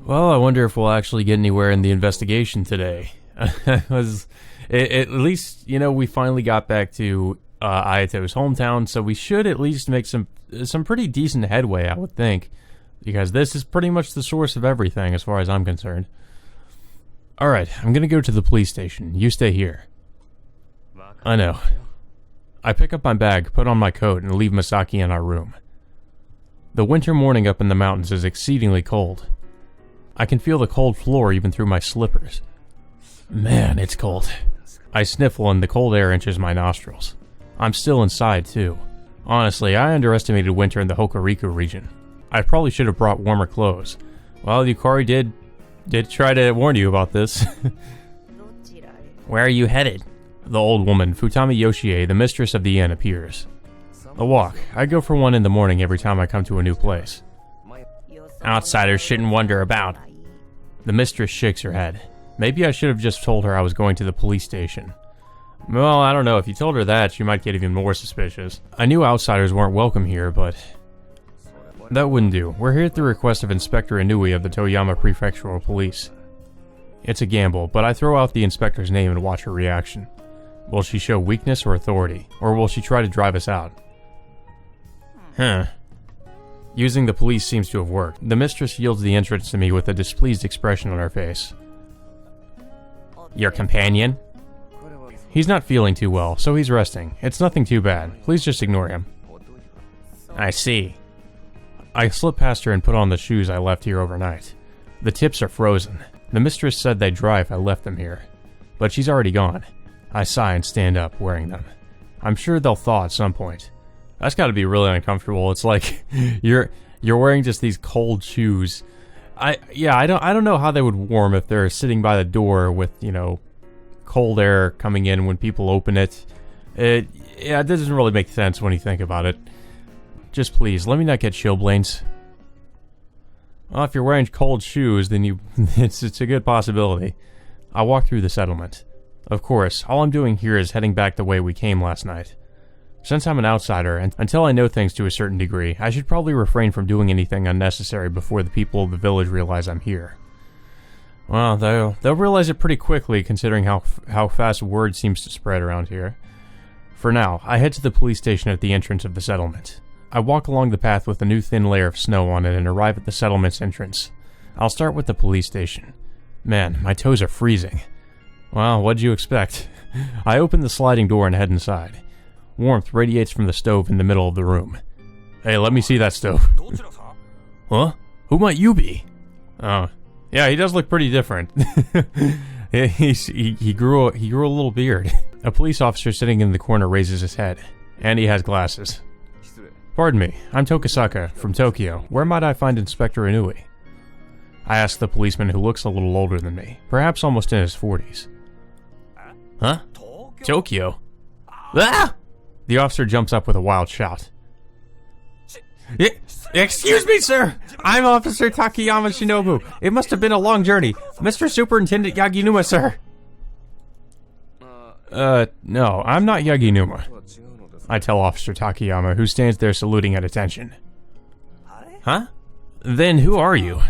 Well, I wonder if we'll actually get anywhere in the investigation today. At least, we finally got back to Ayato's hometown, so we should at least make some pretty decent headway, I would think. Because this is pretty much the source of everything, as far as I'm concerned. Alright, I'm gonna go to the police station. You stay here. I know. I pick up my bag, put on my coat, and leave Masaki in our room. The winter morning up in the mountains is exceedingly cold. I can feel the cold floor even through my slippers. Man, it's cold. I sniffle and the cold air inches my nostrils. I'm still inside, too. Honestly, I underestimated winter in the Hokuriku region. I probably should have brought warmer clothes. Well, Yukari did try to warn you about this. Where are you headed? The old woman, Futami Yoshie, the mistress of the inn, appears. A walk. I go for one in the morning every time I come to a new place. Outsiders shouldn't wander about. The mistress shakes her head. Maybe I should have just told her I was going to the police station. Well, I don't know. If you told her that, she might get even more suspicious. I knew outsiders weren't welcome here, but that wouldn't do. We're here at the request of Inspector Inui of the Toyama Prefectural Police. It's a gamble, but I throw out the inspector's name and watch her reaction. Will she show weakness or authority? Or will she try to drive us out? Using the police seems to have worked. The mistress yields the entrance to me with a displeased expression on her face. Your companion? He's not feeling too well, so he's resting. It's nothing too bad. Please just ignore him. I see. I slip past her and put on the shoes I left here overnight. The tips are frozen. The mistress said they'd dry if I left them here. But she's already gone. I sigh and stand up, wearing them. I'm sure they'll thaw at some point. That's gotta be really uncomfortable. It's like you're wearing just these cold shoes. I don't know how they would warm if they're sitting by the door with, cold air coming in when people open it. It doesn't really make sense when you think about it. Just please, let me not get chilblains. Well, if you're wearing cold shoes, then it's a good possibility. I walk through the settlement. Of course, all I'm doing here is heading back the way we came last night. Since I'm an outsider, and until I know things to a certain degree, I should probably refrain from doing anything unnecessary before the people of the village realize I'm here. Well, they'll realize it pretty quickly, considering how fast word seems to spread around here. For now, I head to the police station at the entrance of the settlement. I walk along the path with a new thin layer of snow on it and arrive at the settlement's entrance. I'll start with the police station. Man, my toes are freezing. Well, what'd you expect? I open the sliding door and head inside. Warmth radiates from the stove in the middle of the room. Hey, let me see that stove. Huh? Who might you be? Oh, yeah, he does look pretty different. he grew a little beard. A police officer sitting in the corner raises his head, and he has glasses. Pardon me, I'm Tokisaka, from Tokyo. Where might I find Inspector Inui? I ask the policeman, who looks a little older than me, perhaps almost in his 40s. Huh? Tokyo? Ah! The officer jumps up with a wild shout. Excuse me, sir! I'm Officer Takayama Shinobu. It must have been a long journey. Mr. Superintendent Yaginuma, sir. No, I'm not Yaginuma. I tell Officer Takayama, who stands there saluting at attention. Huh? Then who are you?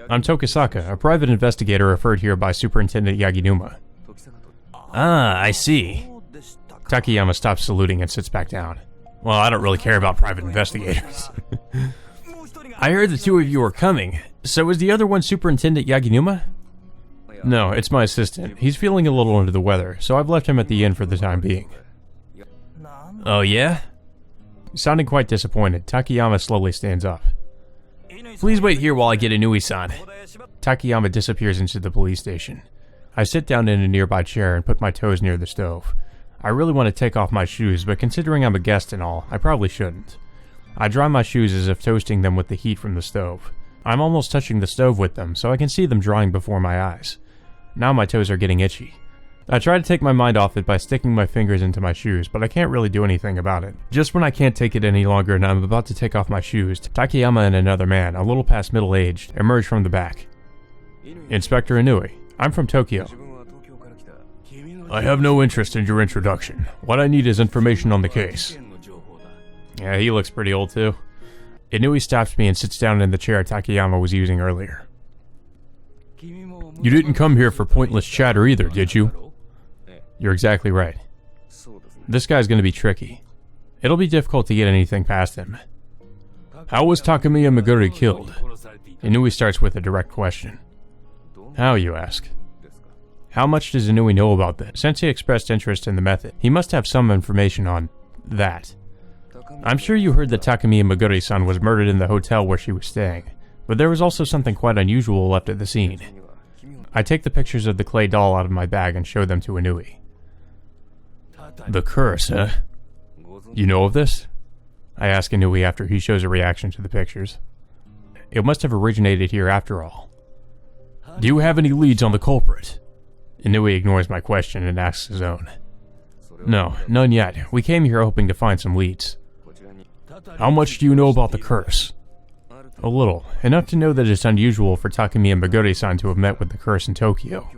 I'm Tokisaka, a private investigator referred here by Superintendent Yaginuma. Ah, I see. Takayama stops saluting and sits back down. Well, I don't really care about private investigators. I heard the two of you were coming. So is the other one Superintendent Yaginuma? No, it's my assistant. He's feeling a little under the weather, so I've left him at the inn for the time being. Oh yeah? Sounding quite disappointed, Takayama slowly stands up. Please wait here while I get Inui-san. Takayama disappears into the police station. I sit down in a nearby chair and put my toes near the stove. I really want to take off my shoes, but considering I'm a guest and all, I probably shouldn't. I dry my shoes as if toasting them with the heat from the stove. I'm almost touching the stove with them, so I can see them drying before my eyes. Now my toes are getting itchy. I try to take my mind off it by sticking my fingers into my shoes, but I can't really do anything about it. Just when I can't take it any longer and I'm about to take off my shoes, Takayama and another man, a little past middle-aged, emerge from the back. Inspector Inui, I'm from Tokyo. I have no interest in your introduction. What I need is information on the case. Yeah, he looks pretty old too. Inui stops me and sits down in the chair Takayama was using earlier. You didn't come here for pointless chatter either, did you? You're exactly right. This guy's gonna be tricky. It'll be difficult to get anything past him. How was Takamiya Meguri killed? Inui starts with a direct question. How, you ask? How much does Inui know about this? Since he expressed interest in the method, he must have some information on that. I'm sure you heard that Takamiya Meguri-san was murdered in the hotel where she was staying, but there was also something quite unusual left at the scene. I take the pictures of the clay doll out of my bag and show them to Inui. The curse, eh? You know of this? I ask Inui after he shows a reaction to the pictures. It must have originated here after all. Do you have any leads on the culprit? Inui ignores my question and asks his own. No, none yet. We came here hoping to find some leads. How much do you know about the curse? A little. Enough to know that it's unusual for Takamiya Meguri-san to have met with the curse in Tokyo.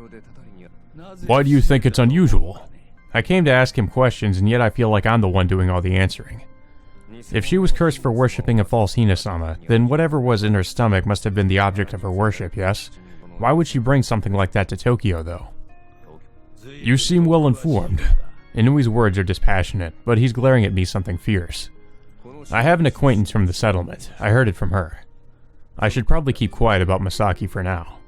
Why do you think it's unusual? I came to ask him questions, and yet I feel like I'm the one doing all the answering. If she was cursed for worshipping a false Hinasama, then whatever was in her stomach must have been the object of her worship, yes? Why would she bring something like that to Tokyo, though? You seem well informed. Inui's words are dispassionate, but he's glaring at me something fierce. I have an acquaintance from the settlement. I heard it from her. I should probably keep quiet about Masaki for now.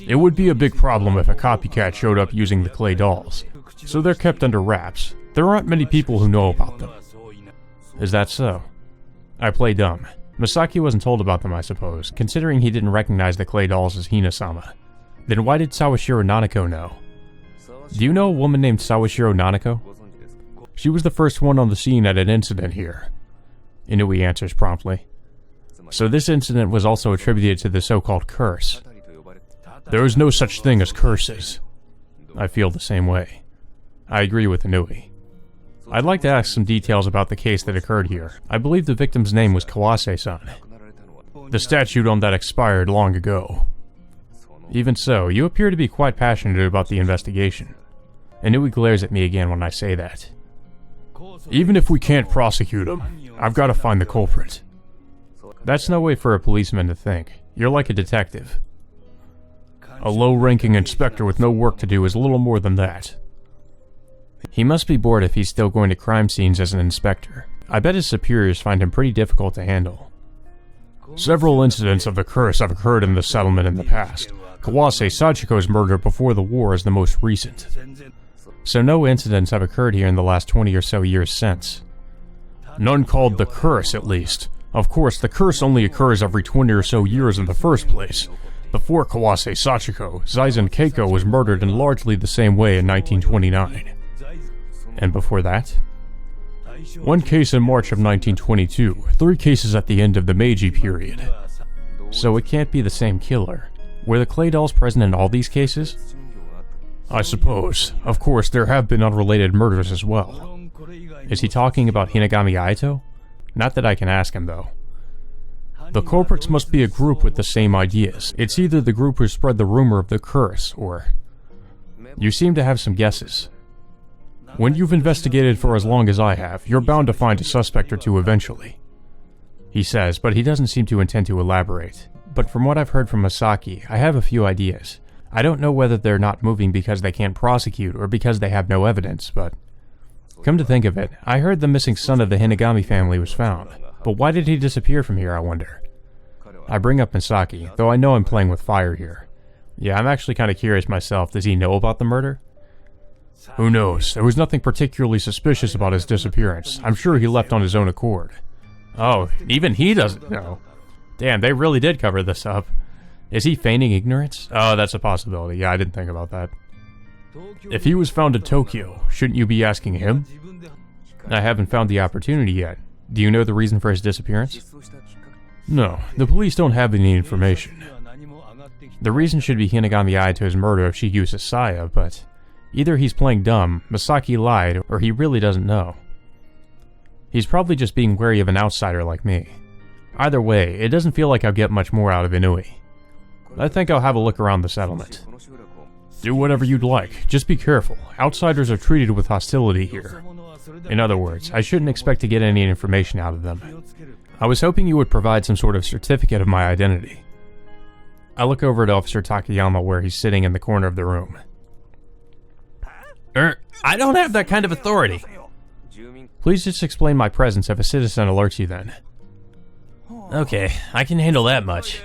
It would be a big problem if a copycat showed up using the clay dolls, so they're kept under wraps. There aren't many people who know about them. Is that so? I play dumb. Masaki wasn't told about them, I suppose, considering he didn't recognize the clay dolls as Hinasama. Then why did Sawashiro Nanako know? Do you know a woman named Sawashiro Nanako? She was the first one on the scene at an incident here. Inui answers promptly. So this incident was also attributed to the so-called curse. There is no such thing as curses. I feel the same way. I agree with Inui. I'd like to ask some details about the case that occurred here. I believe the victim's name was Kawase-san. The statute on that expired long ago. Even so, you appear to be quite passionate about the investigation. Inui glares at me again when I say that. Even if we can't prosecute him, I've got to find the culprit. That's no way for a policeman to think. You're like a detective. A low-ranking inspector with no work to do is little more than that. He must be bored if he's still going to crime scenes as an inspector. I bet his superiors find him pretty difficult to handle. Several incidents of the curse have occurred in the settlement in the past. Kawase Sachiko's murder before the war is the most recent. So no incidents have occurred here in the last 20 or so years since. None called the curse, at least. Of course, the curse only occurs every 20 or so years in the first place. Before Kawase Sachiko, Zaizen Keiko was murdered in largely the same way in 1929. And before that? One case in March of 1922, 3 cases at the end of the Meiji period. So it can't be the same killer. Were the clay dolls present in all these cases? I suppose. Of course, there have been unrelated murders as well. Is he talking about Hinagami Aito? Not that I can ask him, though. The culprits must be a group with the same ideas. It's either the group who spread the rumor of the curse, or... You seem to have some guesses. When you've investigated for as long as I have, you're bound to find a suspect or two eventually. He says, but he doesn't seem to intend to elaborate. But from what I've heard from Masaki, I have a few ideas. I don't know whether they're not moving because they can't prosecute or because they have no evidence, but... Come to think of it, I heard the missing son of the Hinagami family was found. But why did he disappear from here, I wonder? I bring up Misaki, though I know I'm playing with fire here. Yeah, I'm actually kind of curious myself. Does he know about the murder? Who knows? There was nothing particularly suspicious about his disappearance. I'm sure he left on his own accord. Oh, even he doesn't know. Damn, they really did cover this up. Is he feigning ignorance? Oh, that's a possibility. Yeah, I didn't think about that. If he was found in Tokyo, shouldn't you be asking him? I haven't found the opportunity yet. Do you know the reason for his disappearance? No, the police don't have any information. The reason should be Hinagami Aito's murder if she uses Saya, but either he's playing dumb, Masaki lied, or he really doesn't know. He's probably just being wary of an outsider like me. Either way, it doesn't feel like I'll get much more out of Inui. I think I'll have a look around the settlement. Do whatever you'd like, just be careful. Outsiders are treated with hostility here. In other words, I shouldn't expect to get any information out of them. I was hoping you would provide some sort of certificate of my identity. I look over at Officer Takayama where he's sitting in the corner of the room. I don't have that kind of authority. Please just explain my presence if a citizen alerts you then. Okay, I can handle that much.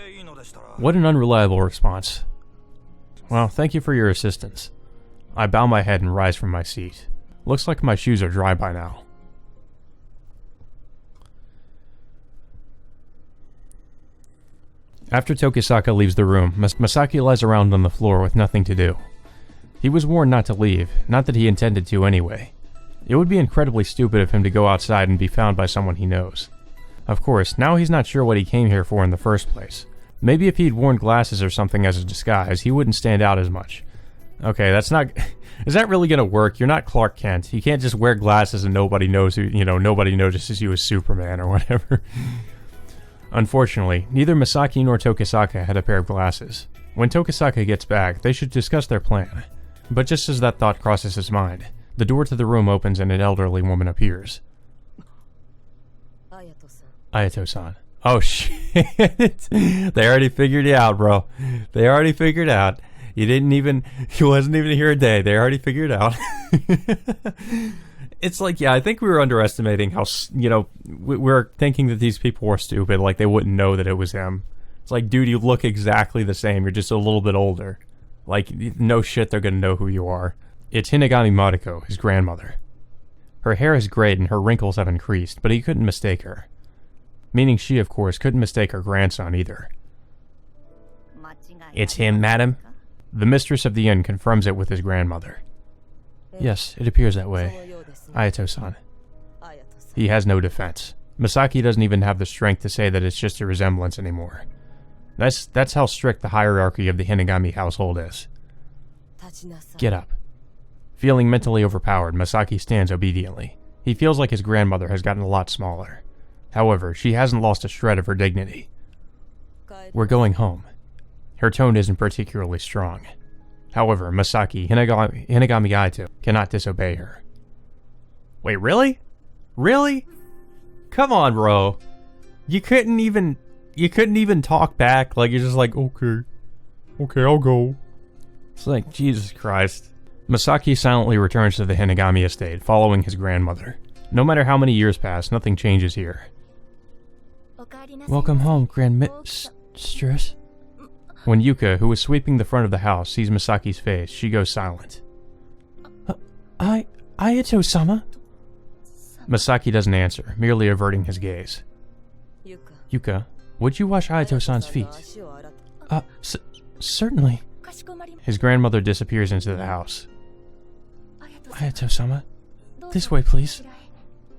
What an unreliable response. Well, thank you for your assistance. I bow my head and rise from my seat. Looks like my shoes are dry by now. After Tokisaka leaves the room, Masaki lies around on the floor with nothing to do. He was warned not to leave, not that he intended to anyway. It would be incredibly stupid of him to go outside and be found by someone he knows. Of course, now he's not sure what he came here for in the first place. Maybe if he'd worn glasses or something as a disguise, he wouldn't stand out as much. Okay, that's not... Is that really gonna work? You're not Clark Kent. You can't just wear glasses and nobody knows who, nobody notices you as Superman or whatever. Unfortunately, neither Masaki nor Tokisaka had a pair of glasses. When Tokisaka gets back, they should discuss their plan. But just as that thought crosses his mind, the door to the room opens and an elderly woman appears. Ayato-san. Oh shit. They already figured you out, bro. They already figured out. He wasn't even here a day. They already figured out. It's like, yeah, I think we were underestimating how, we're thinking that these people were stupid, like they wouldn't know that it was him. It's like, dude, you look exactly the same. You're just a little bit older. Like, no shit, they're gonna know who you are. It's Hinagami Mariko, his grandmother. Her hair is grayed and her wrinkles have increased, but he couldn't mistake her. Meaning she, of course, couldn't mistake her grandson either. It's him, madam? The mistress of the inn confirms it with his grandmother. Yes, it appears that way. Ayato-san. He has no defense. Masaki doesn't even have the strength to say that it's just a resemblance anymore. That's how strict the hierarchy of the Hinagami household is. Get up. Feeling mentally overpowered, Masaki stands obediently. He feels like his grandmother has gotten a lot smaller. However, she hasn't lost a shred of her dignity. We're going home. Her tone isn't particularly strong. However, Masaki, Hinagami Aito, cannot disobey her. Wait, really? Really? Come on, bro. You couldn't even talk back. Like, you're just like, okay, I'll go. It's like, Jesus Christ. Masaki silently returns to the Hinagami estate, following his grandmother. No matter how many years pass, nothing changes here. Welcome home, Grandmistress. When Yuka, who was sweeping the front of the house, sees Masaki's face, she goes silent. Ayato-sama? Masaki doesn't answer, merely averting his gaze. Yuka, would you wash Ayato-san's feet? Certainly. His grandmother disappears into the house. Ayato-sama, this way, please.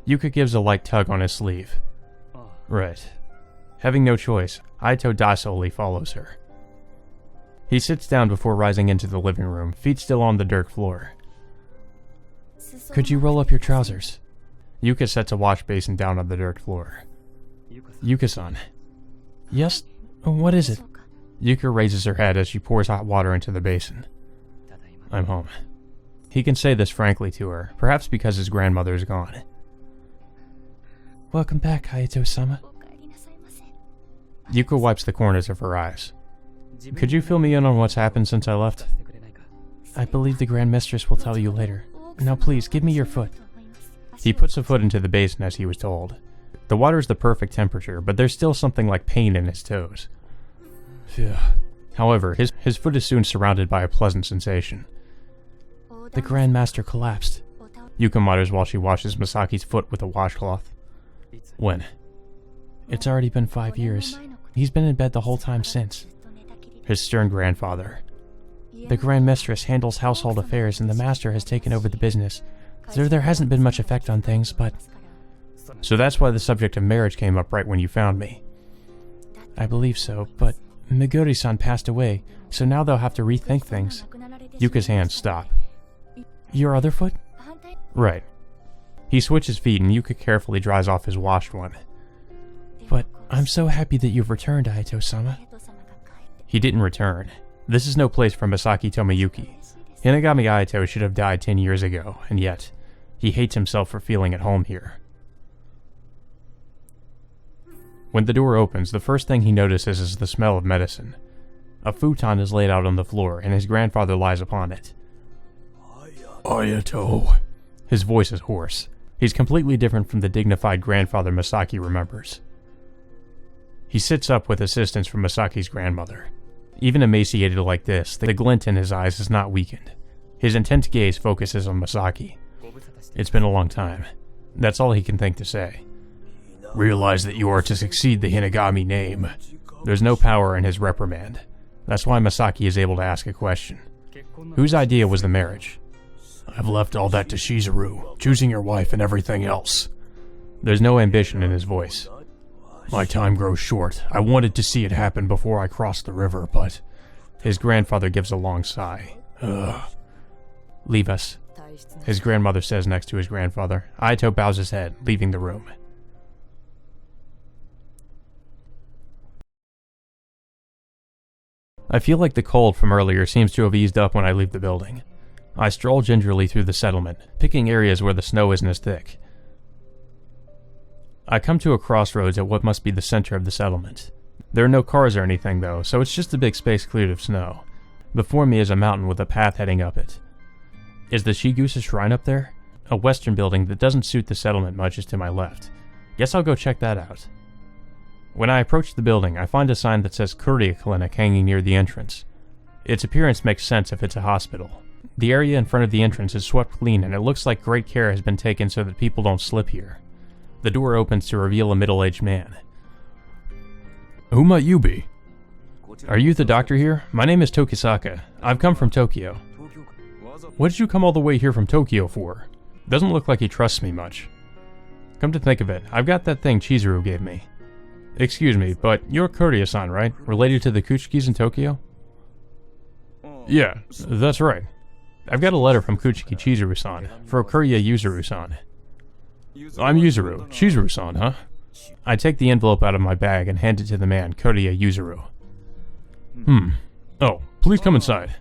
Yuka gives a light tug on his sleeve. Right. Having no choice, Aito docilely follows her. He sits down before rising into the living room, feet still on the dirt floor. Could you roll up your trousers? Yuka sets a wash basin down on the dirt floor. Yuka-san. Yes? What is it? Yuka raises her head as she pours hot water into the basin. I'm home. He can say this frankly to her, perhaps because his grandmother is gone. Welcome back, Ayato-sama. Yuka wipes the corners of her eyes. Could you fill me in on what's happened since I left? I believe the Grand Mistress will tell you later. Now please, give me your foot. He puts a foot into the basin as he was told. The water is the perfect temperature, but there's still something like pain in his toes. Phew. However, his foot is soon surrounded by a pleasant sensation. The Grand Master collapsed. Yuka mutters while she washes Masaki's foot with a washcloth. When? It's already been 5 years. He's been in bed the whole time since. His stern grandfather. The Grand Mistress handles household affairs and the Master has taken over the business. So there hasn't been much effect on things, but... So that's why the subject of marriage came up right when you found me. I believe so, but Meguri-san passed away, so now they'll have to rethink things. Yuka's hands stop. Your other foot? Right. He switches feet and Yuka carefully dries off his washed one. But I'm so happy that you've returned, Ayato-sama. He didn't return. This is no place for Masaki Tomoyuki. Hinagami Aito should have died 10 years ago, and yet, he hates himself for feeling at home here. When the door opens, the first thing he notices is the smell of medicine. A futon is laid out on the floor, and his grandfather lies upon it. Ayato. His voice is hoarse. He's completely different from the dignified grandfather Masaki remembers. He sits up with assistance from Masaki's grandmother. Even emaciated like this, the glint in his eyes is not weakened. His intense gaze focuses on Masaki. It's been a long time. That's all he can think to say. Realize that you are to succeed the Hinagami name. There's no power in his reprimand. That's why Masaki is able to ask a question. Whose idea was the marriage? I've left all that to Shizuru, choosing your wife and everything else. There's no ambition in his voice. My time grows short. I wanted to see it happen before I crossed the river, but... His grandfather gives a long sigh. Leave us, his grandmother says next to his grandfather. Ayato bows his head, leaving the room. I feel like the cold from earlier seems to have eased up when I leave the building. I stroll gingerly through the settlement, picking areas where the snow isn't as thick. I come to a crossroads at what must be the center of the settlement. There are no cars or anything though, so it's just a big space cleared of snow. Before me is a mountain with a path heading up it. Is the Shigusa Shrine up there? A western building that doesn't suit the settlement much is to my left. Guess I'll go check that out. When I approach the building, I find a sign that says Courier Clinic hanging near the entrance. Its appearance makes sense if it's a hospital. The area in front of the entrance is swept clean and it looks like great care has been taken so that people don't slip here. The door opens to reveal a middle-aged man. Who might you be? Are you the doctor here? My name is Tokisaka. I've come from Tokyo. What did you come all the way here from Tokyo for? Doesn't look like he trusts me much. Come to think of it, I've got that thing Chizuru gave me. Excuse me, but you're Courier-san, right? Related to the Kuchikis in Tokyo? Yeah, that's right. I've got a letter from Kuchiki Chizuru-san, for Courier Yuzuru-san. I'm Yuzuru. Chizuru-san, huh? I take the envelope out of my bag and hand it to the man, Courier Yuzuru. Oh, please come inside.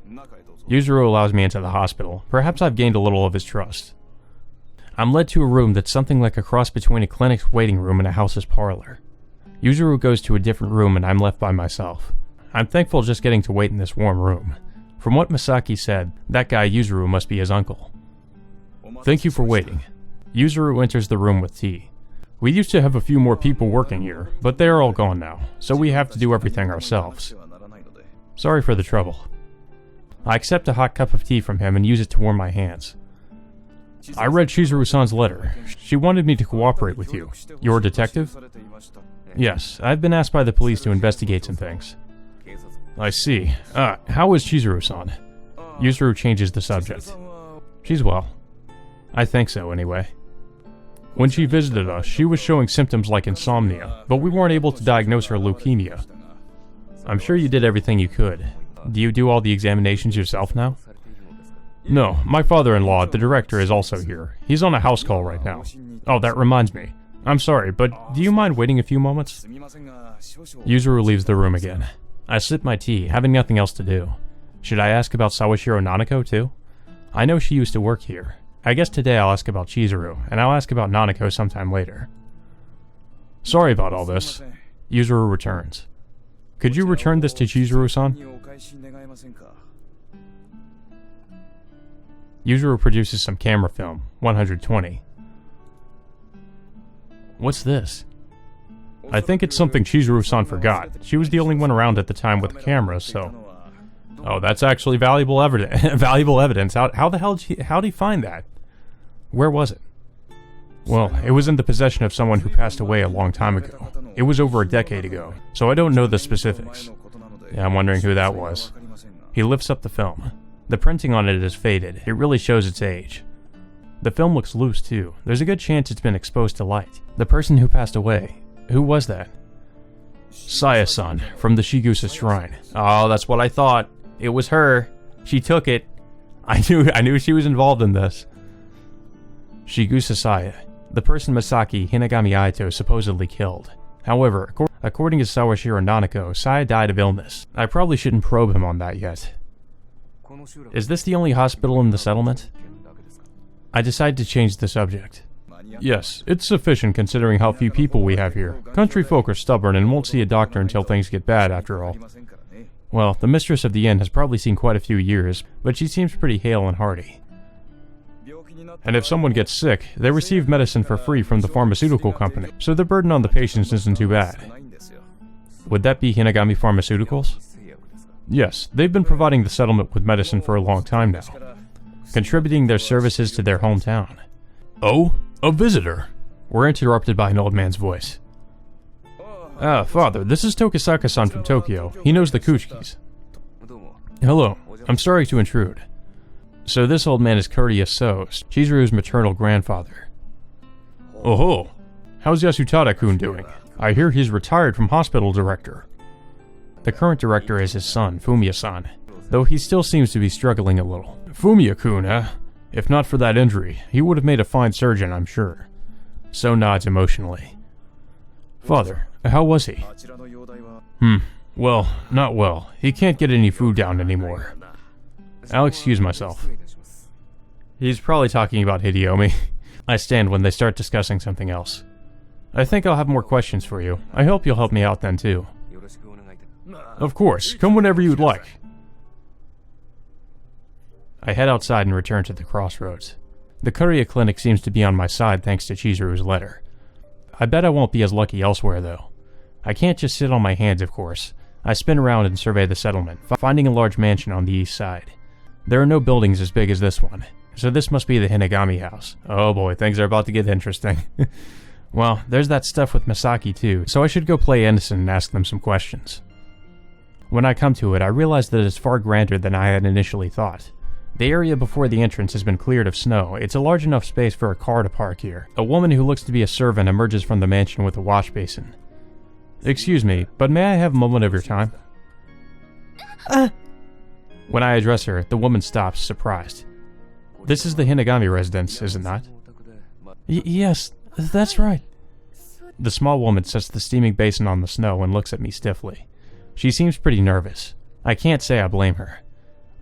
Yuzuru allows me into the hospital. Perhaps I've gained a little of his trust. I'm led to a room that's something like a cross between a clinic's waiting room and a house's parlor. Yuzuru goes to a different room and I'm left by myself. I'm thankful just getting to wait in this warm room. From what Masaki said, that guy Yuzuru must be his uncle. Thank you for waiting. Yuzuru enters the room with tea. We used to have a few more people working here, but they are all gone now, so we have to do everything ourselves. Sorry for the trouble. I accept a hot cup of tea from him and use it to warm my hands. I read Chizuru-san's letter. She wanted me to cooperate with you. You're a detective? Yes, I've been asked by the police to investigate some things. I see. How is Chizuru-san? Yuzuru changes the subject. She's well. I think so, anyway. When she visited us, she was showing symptoms like insomnia, but we weren't able to diagnose her leukemia. I'm sure you did everything you could. Do you do all the examinations yourself now? No, my father-in-law, the director, is also here. He's on a house call right now. Oh, that reminds me. I'm sorry, but do you mind waiting a few moments? Yuzuru leaves the room again. I sip my tea, having nothing else to do. Should I ask about Sawashiro Nanako too? I know she used to work here. I guess today I'll ask about Chizuru, and I'll ask about Nanako sometime later. Sorry about all this. Yuzuru returns. Could you return this to Chizuru-san? Yuzuru produces some camera film, 120. What's this? I think it's something Chizuru-san forgot. She was the only one around at the time with the camera, so... Oh, that's actually valuable evidence. Valuable evidence. How the hell how'd he find that? Where was it? Well, it was in the possession of someone who passed away a long time ago. It was over a decade ago, so I don't know the specifics. Yeah, I'm wondering who that was. He lifts up the film. The printing on it is faded. It really shows its age. The film looks loose, too. There's a good chance it's been exposed to light. The person who passed away. Who was that? Saya-san, from the Shigusa Shrine. Oh, that's what I thought. It was her. She took it. I knew she was involved in this. Shigusa Saya, the person Masaki Hinagami Ayato supposedly killed. However, according to Sawashiro Nanako, Saya died of illness. I probably shouldn't probe him on that yet. Is this the only hospital in the settlement? I decide to change the subject. Yes, it's sufficient considering how few people we have here. Country folk are stubborn and won't see a doctor until things get bad, after all. Well, the mistress of the inn has probably seen quite a few years, but she seems pretty hale and hearty. And if someone gets sick, they receive medicine for free from the pharmaceutical company, so the burden on the patients isn't too bad. Would that be Hinagami Pharmaceuticals? Yes, they've been providing the settlement with medicine for a long time now, contributing their services to their hometown. Oh, a visitor! We're interrupted by an old man's voice. Ah, father, this is Tokisaka-san from Tokyo. He knows the Kuchikis. Hello, I'm sorry to intrude. So this old man is Courteous So, Chizuru's maternal grandfather. Oh-ho! How's Yasutada-kun doing? I hear he's retired from hospital director. The current director is his son, Fumiya-san, though he still seems to be struggling a little. Fumiya-kun, eh? If not for that injury, he would have made a fine surgeon, I'm sure. So nods emotionally. Father, how was he? Well, not well. He can't get any food down anymore. I'll excuse myself. He's probably talking about Hidiomi. I stand when they start discussing something else. I think I'll have more questions for you. I hope you'll help me out then too. Of course, come whenever you'd like. I head outside and return to the crossroads. The Courier Clinic seems to be on my side thanks to Chizuru's letter. I bet I won't be as lucky elsewhere though. I can't just sit on my hands, of course. I spin around and survey the settlement, finding a large mansion on the east side. There are no buildings as big as this one, so this must be the Hinagami house. Oh boy, things are about to get interesting. Well, there's that stuff with Misaki too, so I should go play innocent and ask them some questions. When I come to it, I realize that it's far grander than I had initially thought. The area before the entrance has been cleared of snow. It's a large enough space for a car to park here. A woman who looks to be a servant emerges from the mansion with a wash basin. Excuse me, but may I have a moment of your time? When I address her, the woman stops, surprised. This is the Hinagami residence, is it not? Yes, that's right. The small woman sets the steaming basin on the snow and looks at me stiffly. She seems pretty nervous. I can't say I blame her.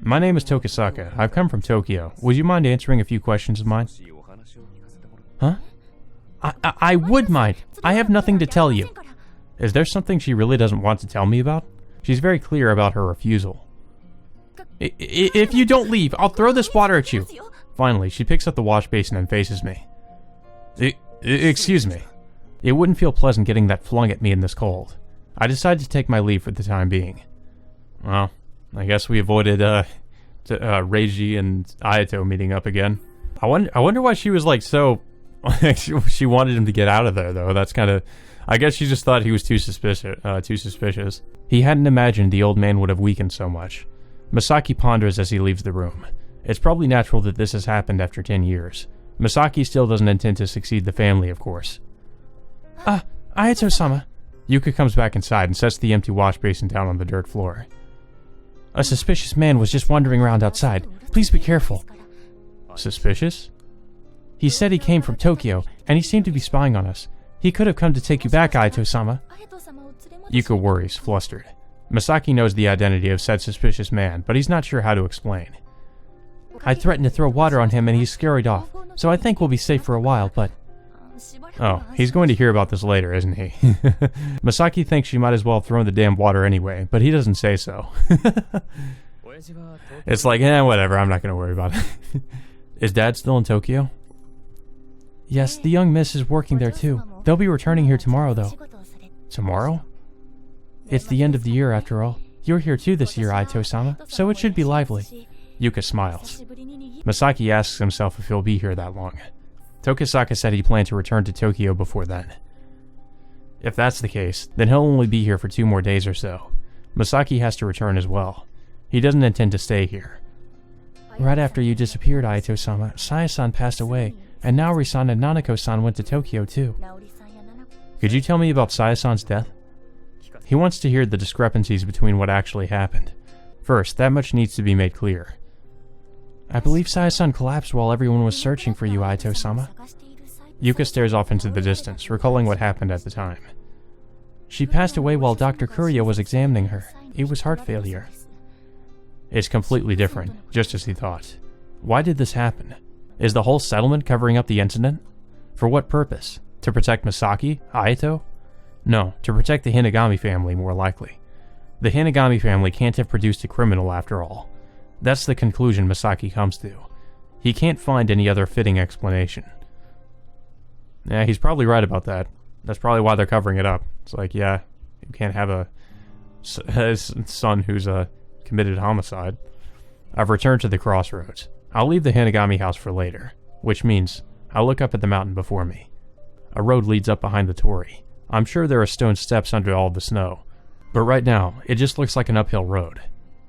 My name is Tokisaka. I've come from Tokyo. Would you mind answering a few questions of mine? Huh? I would mind. I have nothing to tell you. Is there something she really doesn't want to tell me about? She's very clear about her refusal. If you don't leave, I'll throw this water at you. Finally, she picks up the wash basin and faces me. Excuse me. It wouldn't feel pleasant getting that flung at me in this cold. I decided to take my leave for the time being. Well, I guess we avoided Reiji and Ayato meeting up again. I wonder why she was like so... she wanted him to get out of there though. That's kind of... I guess she just thought he was too suspicious. He hadn't imagined the old man would have weakened so much. Misaki ponders as he leaves the room. It's probably natural that this has happened after 10 years. Misaki still doesn't intend to succeed the family, of course. Ayato-sama. Yuka comes back inside and sets the empty wash basin down on the dirt floor. A suspicious man was just wandering around outside. Please be careful. Suspicious? He said he came from Tokyo, and he seemed to be spying on us. He could have come to take you back, Ayato-sama. Yuka worries, flustered. Misaki knows the identity of said suspicious man, but he's not sure how to explain. I threatened to throw water on him and he scurried off, so I think we'll be safe for a while, but... Oh, he's going to hear about this later, isn't he? Misaki thinks she might as well have thrown the damn water anyway, but he doesn't say so. It's like, whatever, I'm not going to worry about it. Is Dad still in Tokyo? Yes, the young miss is working there too. They'll be returning here tomorrow, though. Tomorrow? It's the end of the year, after all. You're here too this year, Aito-sama, so it should be lively. Yuka smiles. Misaki asks himself if he'll be here that long. Tokisaka said he planned to return to Tokyo before then. If that's the case, then he'll only be here for 2 more days or so. Misaki has to return as well. He doesn't intend to stay here. Right after you disappeared, Aito-sama, Saya-san passed away, and Naori-san and Nanako-san went to Tokyo too. Could you tell me about Saya-san's death? He wants to hear the discrepancies between what actually happened. First, that much needs to be made clear. I believe Saya-san collapsed while everyone was searching for you, Aito-sama. Yuka stares off into the distance, recalling what happened at the time. She passed away while Dr. Courier was examining her. It was heart failure. It's completely different, just as he thought. Why did this happen? Is the whole settlement covering up the incident? For what purpose? To protect Masaki? Ayato? No, to protect the Hinagami family, more likely. The Hinagami family can't have produced a criminal after all. That's the conclusion Masaki comes to. He can't find any other fitting explanation. Yeah, he's probably right about that. That's probably why they're covering it up. It's like, yeah, you can't have a son who's committed homicide. I've returned to the crossroads. I'll leave the Hinagami house for later, which means I'll look up at the mountain before me. A road leads up behind the torii. I'm sure there are stone steps under all the snow, but right now, it just looks like an uphill road.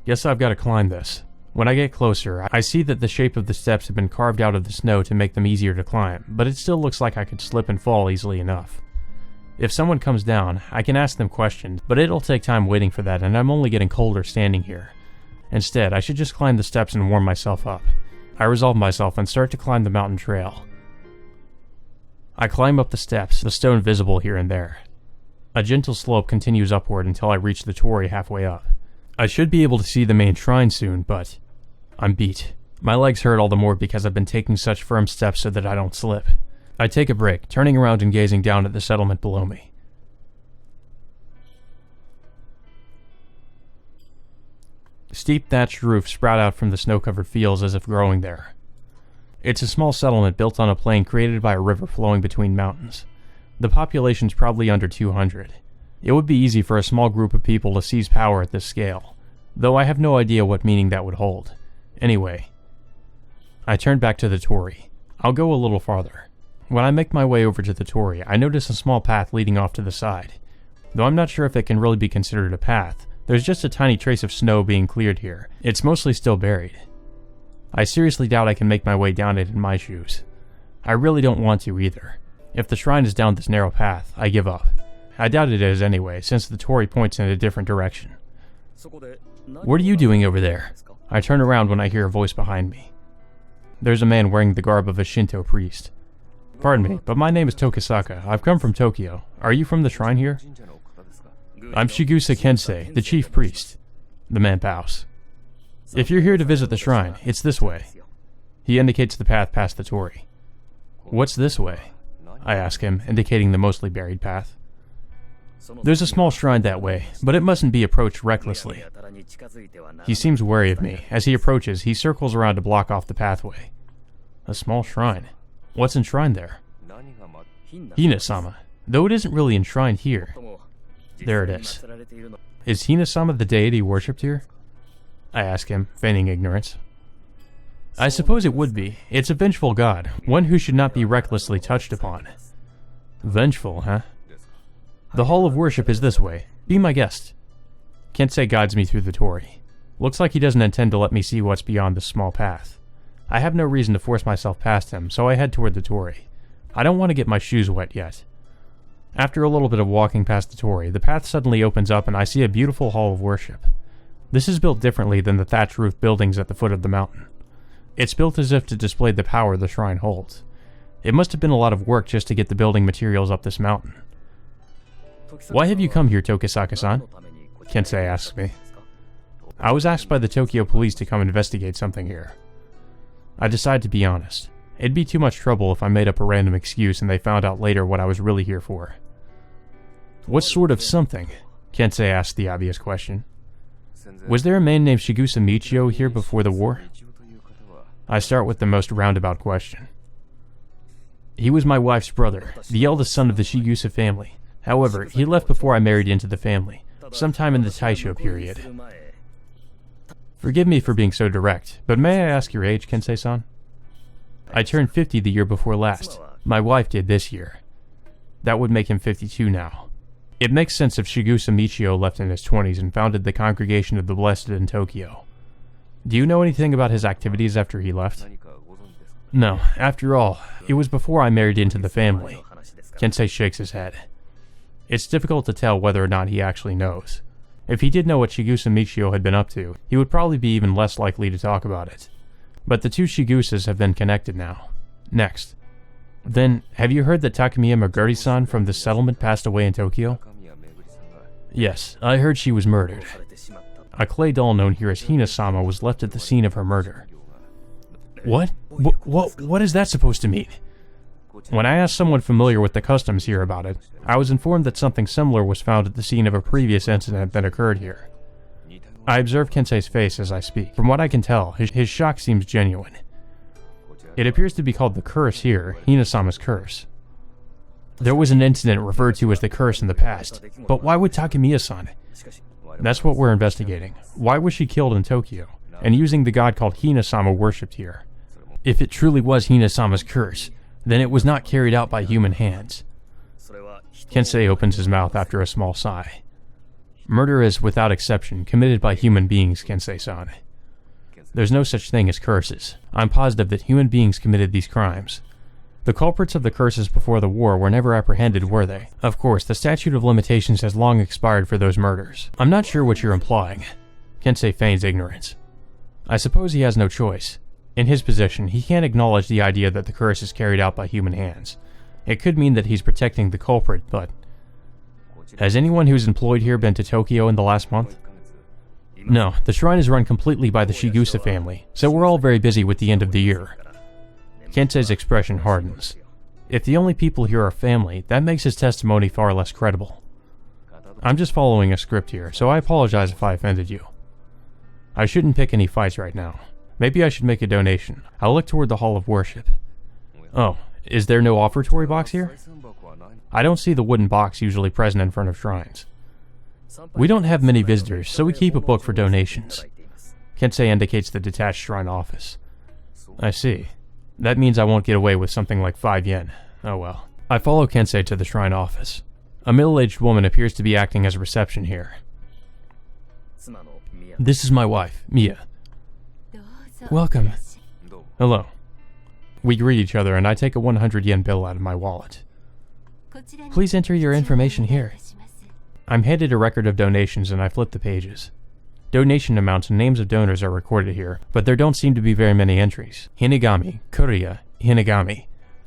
Guess I've got to climb this. When I get closer, I see that the shape of the steps have been carved out of the snow to make them easier to climb, but it still looks like I could slip and fall easily enough. If someone comes down, I can ask them questions, but it'll take time waiting for that, and I'm only getting colder standing here. Instead, I should just climb the steps and warm myself up. I resolve myself and start to climb the mountain trail. I climb up the steps, the stone visible here and there. A gentle slope continues upward until I reach the torii halfway up. I should be able to see the main shrine soon, but I'm beat. My legs hurt all the more because I've been taking such firm steps so that I don't slip. I take a break, turning around and gazing down at the settlement below me. Steep thatched roofs sprout out from the snow-covered fields as if growing there. It's a small settlement built on a plain created by a river flowing between mountains. The population's probably under 200. It would be easy for a small group of people to seize power at this scale, though I have no idea what meaning that would hold. Anyway, I turn back to the torii. I'll go a little farther. When I make my way over to the torii, I notice a small path leading off to the side. Though I'm not sure if it can really be considered a path, there's just a tiny trace of snow being cleared here. It's mostly still buried. I seriously doubt I can make my way down it in my shoes. I really don't want to either. If the shrine is down this narrow path, I give up. I doubt it is anyway, since the torii points in a different direction. What are you doing over there? I turn around when I hear a voice behind me. There's a man wearing the garb of a Shinto priest. Pardon me, but my name is Tokisaka. I've come from Tokyo. Are you from the shrine here? I'm Shigusa Kensei, the chief priest. The man bows. If you're here to visit the shrine, it's this way. He indicates the path past the torii. What's this way? I ask him, indicating the mostly buried path. There's a small shrine that way, but it mustn't be approached recklessly. He seems wary of me. As he approaches, he circles around to block off the pathway. A small shrine. What's enshrined there? Hina-sama, though it isn't really enshrined here. There it is. Is Hina-sama the deity worshipped here? I ask him, feigning ignorance. I suppose it would be. It's a vengeful god, one who should not be recklessly touched upon. Vengeful, huh? The hall of worship is this way. Be my guest. Kensei guides me through the torii. Looks like he doesn't intend to let me see what's beyond this small path. I have no reason to force myself past him, so I head toward the torii. I don't want to get my shoes wet yet. After a little bit of walking past the torii, the path suddenly opens up and I see a beautiful hall of worship. This is built differently than the thatch roof buildings at the foot of the mountain. It's built as if to display the power the shrine holds. It must have been a lot of work just to get the building materials up this mountain. Why have you come here, Tokisaka-san? Kensei asks me. I was asked by the Tokyo police to come investigate something here. I decide to be honest. It'd be too much trouble if I made up a random excuse and they found out later what I was really here for. What sort of something? Kensei asked the obvious question. Was there a man named Shigusa Michio here before the war? I start with the most roundabout question. He was my wife's brother, the eldest son of the Shigusa family. However, he left before I married into the family, sometime in the Taisho period. Forgive me for being so direct, but may I ask your age, Kensei-san? I turned 50 the year before last. My wife did this year. That would make him 52 now. It makes sense if Shigusa Michio left in his 20s and founded the Congregation of the Blessed in Tokyo. Do you know anything about his activities after he left? No, after all, it was before I married into the family. Kensei shakes his head. It's difficult to tell whether or not he actually knows. If he did know what Shigusa Michio had been up to, he would probably be even less likely to talk about it. But the two Shigusas have been connected now. Next. Then, have you heard that Takemiya Meguri-san from the settlement passed away in Tokyo? Yes, I heard she was murdered. A clay doll known here as Hina-sama was left at the scene of her murder. What? What is that supposed to mean? When I asked someone familiar with the customs here about it, I was informed that something similar was found at the scene of a previous incident that occurred here. I observe Kensei's face as I speak. From what I can tell, his shock seems genuine. It appears to be called the curse here, Hinasama's curse. There was an incident referred to as the curse in the past, but why would Takemiya-san? That's what we're investigating. Why was she killed in Tokyo, and using the god called Hinasama worshipped here? If it truly was Hinasama's curse, then it was not carried out by human hands. Kensei opens his mouth after a small sigh. Murder is, without exception, committed by human beings, Kensei-san. There's no such thing as curses. I'm positive that human beings committed these crimes. The culprits of the curses before the war were never apprehended, were they? Of course, the statute of limitations has long expired for those murders. I'm not sure what you're implying. Kensei feigns ignorance. I suppose he has no choice. In his position, he can't acknowledge the idea that the curse is carried out by human hands. It could mean that he's protecting the culprit, but... Has anyone who's employed here been to Tokyo in the last month? No, the shrine is run completely by the Shigusa family, so we're all very busy with the end of the year. Kensei's expression hardens. If the only people here are family, that makes his testimony far less credible. I'm just following a script here, so I apologize if I offended you. I shouldn't pick any fights right now. Maybe I should make a donation. I'll look toward the Hall of Worship. Oh, is there no offertory box here? I don't see the wooden box usually present in front of shrines. We don't have many visitors, so we keep a book for donations. Kensei indicates the detached shrine office. I see. That means I won't get away with something like 5 yen. Oh well. I follow Kensei to the shrine office. A middle-aged woman appears to be acting as a reception here. This is my wife, Mia. Welcome. Hello. We greet each other and I take a 100 yen bill out of my wallet. Please enter your information here. I'm handed a record of donations and I flip the pages. Donation amounts and names of donors are recorded here, but there don't seem to be very many entries. Hinagami, Courier, Hinagami.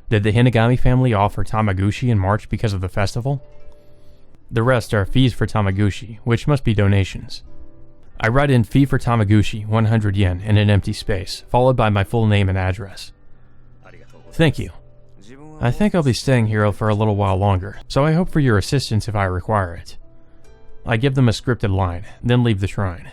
Did the Hinagami family offer Tamaguchi in March because of the festival? The rest are fees for Tamaguchi, which must be donations. I write in fee for Tamaguchi, 100 yen, in an empty space, followed by my full name and address. Thank you. I think I'll be staying here for a little while longer, so I hope for your assistance if I require it. I give them a scripted line, then leave the shrine.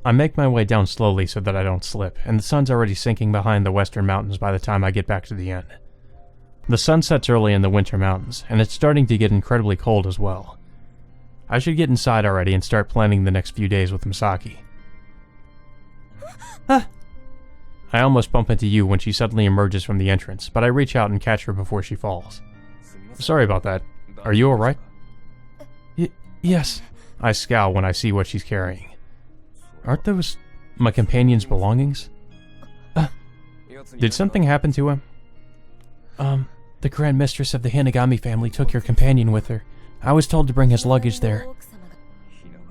I make my way down slowly so that I don't slip, and the sun's already sinking behind the western mountains by the time I get back to the inn. The sun sets early in the winter mountains, and it's starting to get incredibly cold as well. I should get inside already and start planning the next few days with Misaki. I almost bump into you when she suddenly emerges from the entrance, but I reach out and catch her before she falls. Sorry about that. Are you alright? Yes. I scowl when I see what she's carrying. Aren't those my companion's belongings? Did something happen to him? The Grand Mistress of the Hinagami family took your companion with her. I was told to bring his luggage there.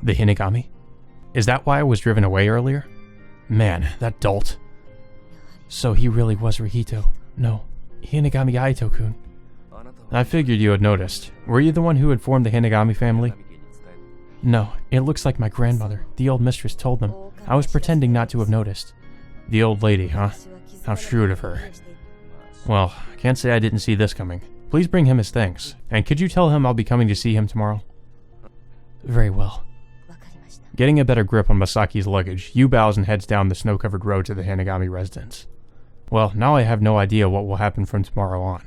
The Hinagami? Is that why I was driven away earlier? Man, that dolt. So he really was Rihito. No, Hinagami Aito-kun. I figured you had noticed. Were you the one who informed the Hinagami family? No, it looks like my grandmother, the old mistress, told them. I was pretending not to have noticed. The old lady, huh? How shrewd of her. Well, I can't say I didn't see this coming. Please bring him his things. And could you tell him I'll be coming to see him tomorrow? Very well. Getting a better grip on Masaki's luggage, Yu bows and heads down the snow-covered road to the Hinagami residence. Well, now I have no idea what will happen from tomorrow on.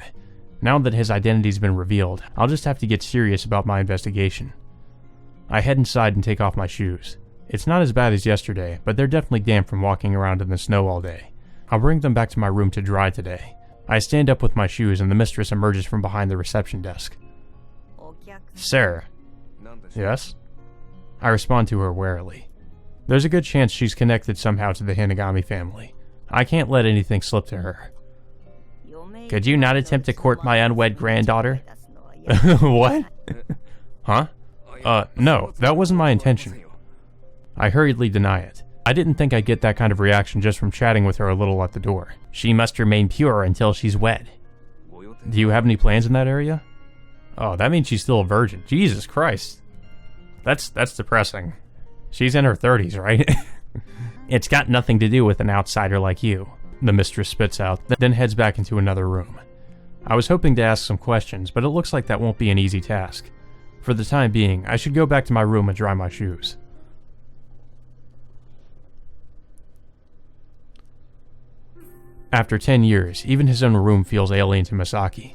Now that his identity's been revealed, I'll just have to get serious about my investigation. I head inside and take off my shoes. It's not as bad as yesterday, but they're definitely damp from walking around in the snow all day. I'll bring them back to my room to dry today. I stand up with my shoes and the mistress emerges from behind the reception desk. Sir. Yes? I respond to her warily. There's a good chance she's connected somehow to the Hinagami family. I can't let anything slip to her. Could you not attempt to court my unwed granddaughter? What? Huh? No, that wasn't my intention. I hurriedly deny it. I didn't think I'd get that kind of reaction just from chatting with her a little at the door. She must remain pure until she's wed. Do you have any plans in that area? Oh, that means she's still a virgin. Jesus Christ. That's depressing. She's in her 30s, right? It's got nothing to do with an outsider like you. the mistress spits out, then heads back into another room. I was hoping to ask some questions, but it looks like that won't be an easy task. For the time being, I should go back to my room and dry my shoes. After 10 years, even his own room feels alien to Masaki.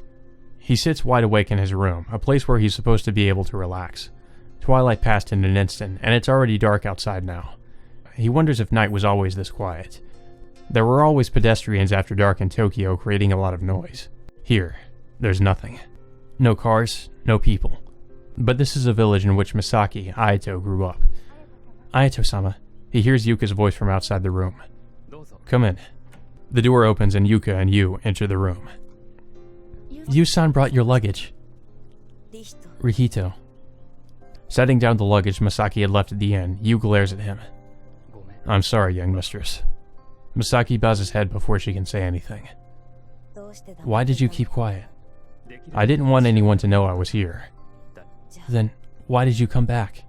He sits wide awake in his room, a place where he's supposed to be able to relax. Twilight passed in an instant, and it's already dark outside now. He wonders if night was always this quiet. There were always pedestrians after dark in Tokyo, creating a lot of noise. Here, there's nothing. No cars, no people. But this is a village in which Misaki, Ayato, grew up. Ayato-sama. He hears Yuka's voice from outside the room. Come in. The door opens and Yuka and Yu enter the room. Yu-san brought your luggage. Rihito. Setting down the luggage Misaki had left at the inn, Yu glares at him. I'm sorry, young mistress. Misaki bows his head before she can say anything. Why did you keep quiet? I didn't want anyone to know I was here. Then, why did you come back?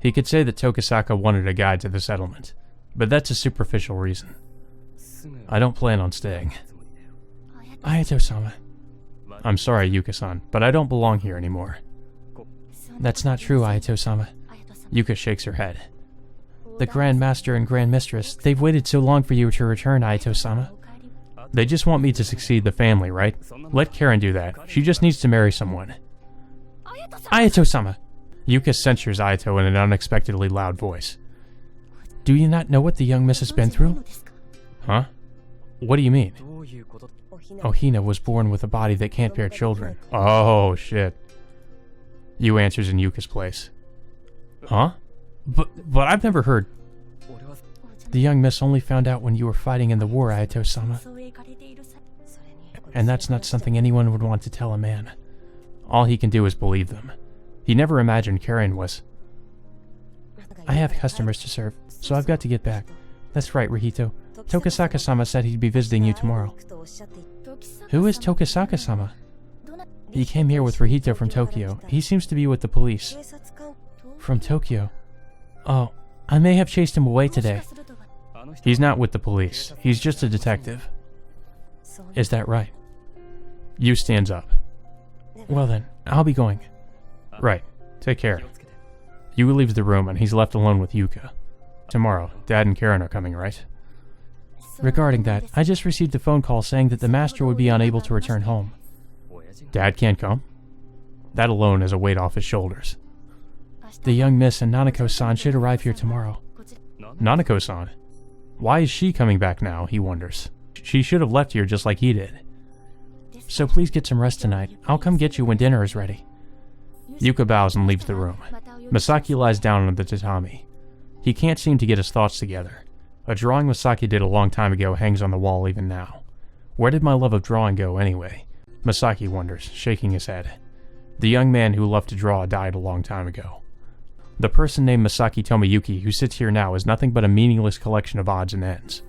He could say that Tokisaka wanted a guide to the settlement, but that's a superficial reason. I don't plan on staying. Ayato-sama. I'm sorry, Yuka-san, but I don't belong here anymore. That's not true, Ayato-sama. Yuka shakes her head. The Grand Master and Grand Mistress, they've waited so long for you to return, Ayato-sama. They just want me to succeed the family, right? Let Karen do that. She just needs to marry someone. Ayato-sama! Yuka censures Ayato in an unexpectedly loud voice. Do you not know what the young miss has been through? Huh? What do you mean? Ohina was born with a body that can't bear children. Oh, shit. Yu answers in Yuka's place. Huh? But I've never heard... The young miss only found out when you were fighting in the war, Ayato-sama. And that's not something anyone would want to tell a man. All he can do is believe them. He never imagined Karen was... I have customers to serve, so I've got to get back. That's right, Rihito. Tokisaka-sama said he'd be visiting you tomorrow. Who is Tokisaka-sama? He came here with Rihito from Tokyo. He seems to be with the police. From Tokyo? Oh, I may have chased him away today. He's not with the police. He's just a detective. Is that right? Yu stands up. Well then, I'll be going. Right. Take care. Yu leaves the room and he's left alone with Yuka. Tomorrow, Dad and Karen are coming, right? Regarding that, I just received a phone call saying that the master would be unable to return home. Dad can't come? That alone is a weight off his shoulders. The young miss and Nanako-san should arrive here tomorrow. Nanako-san? Why is she coming back now, he wonders. She should have left here just like he did. So please get some rest tonight. I'll come get you when dinner is ready. Yuka bows and leaves the room. Masaki lies down on the tatami. He can't seem to get his thoughts together. A drawing Masaki did a long time ago hangs on the wall even now. Where did my love of drawing go anyway? Masaki wonders, shaking his head. The young man who loved to draw died a long time ago. The person named Masaki Tomoyuki who sits here now is nothing but a meaningless collection of odds and ends.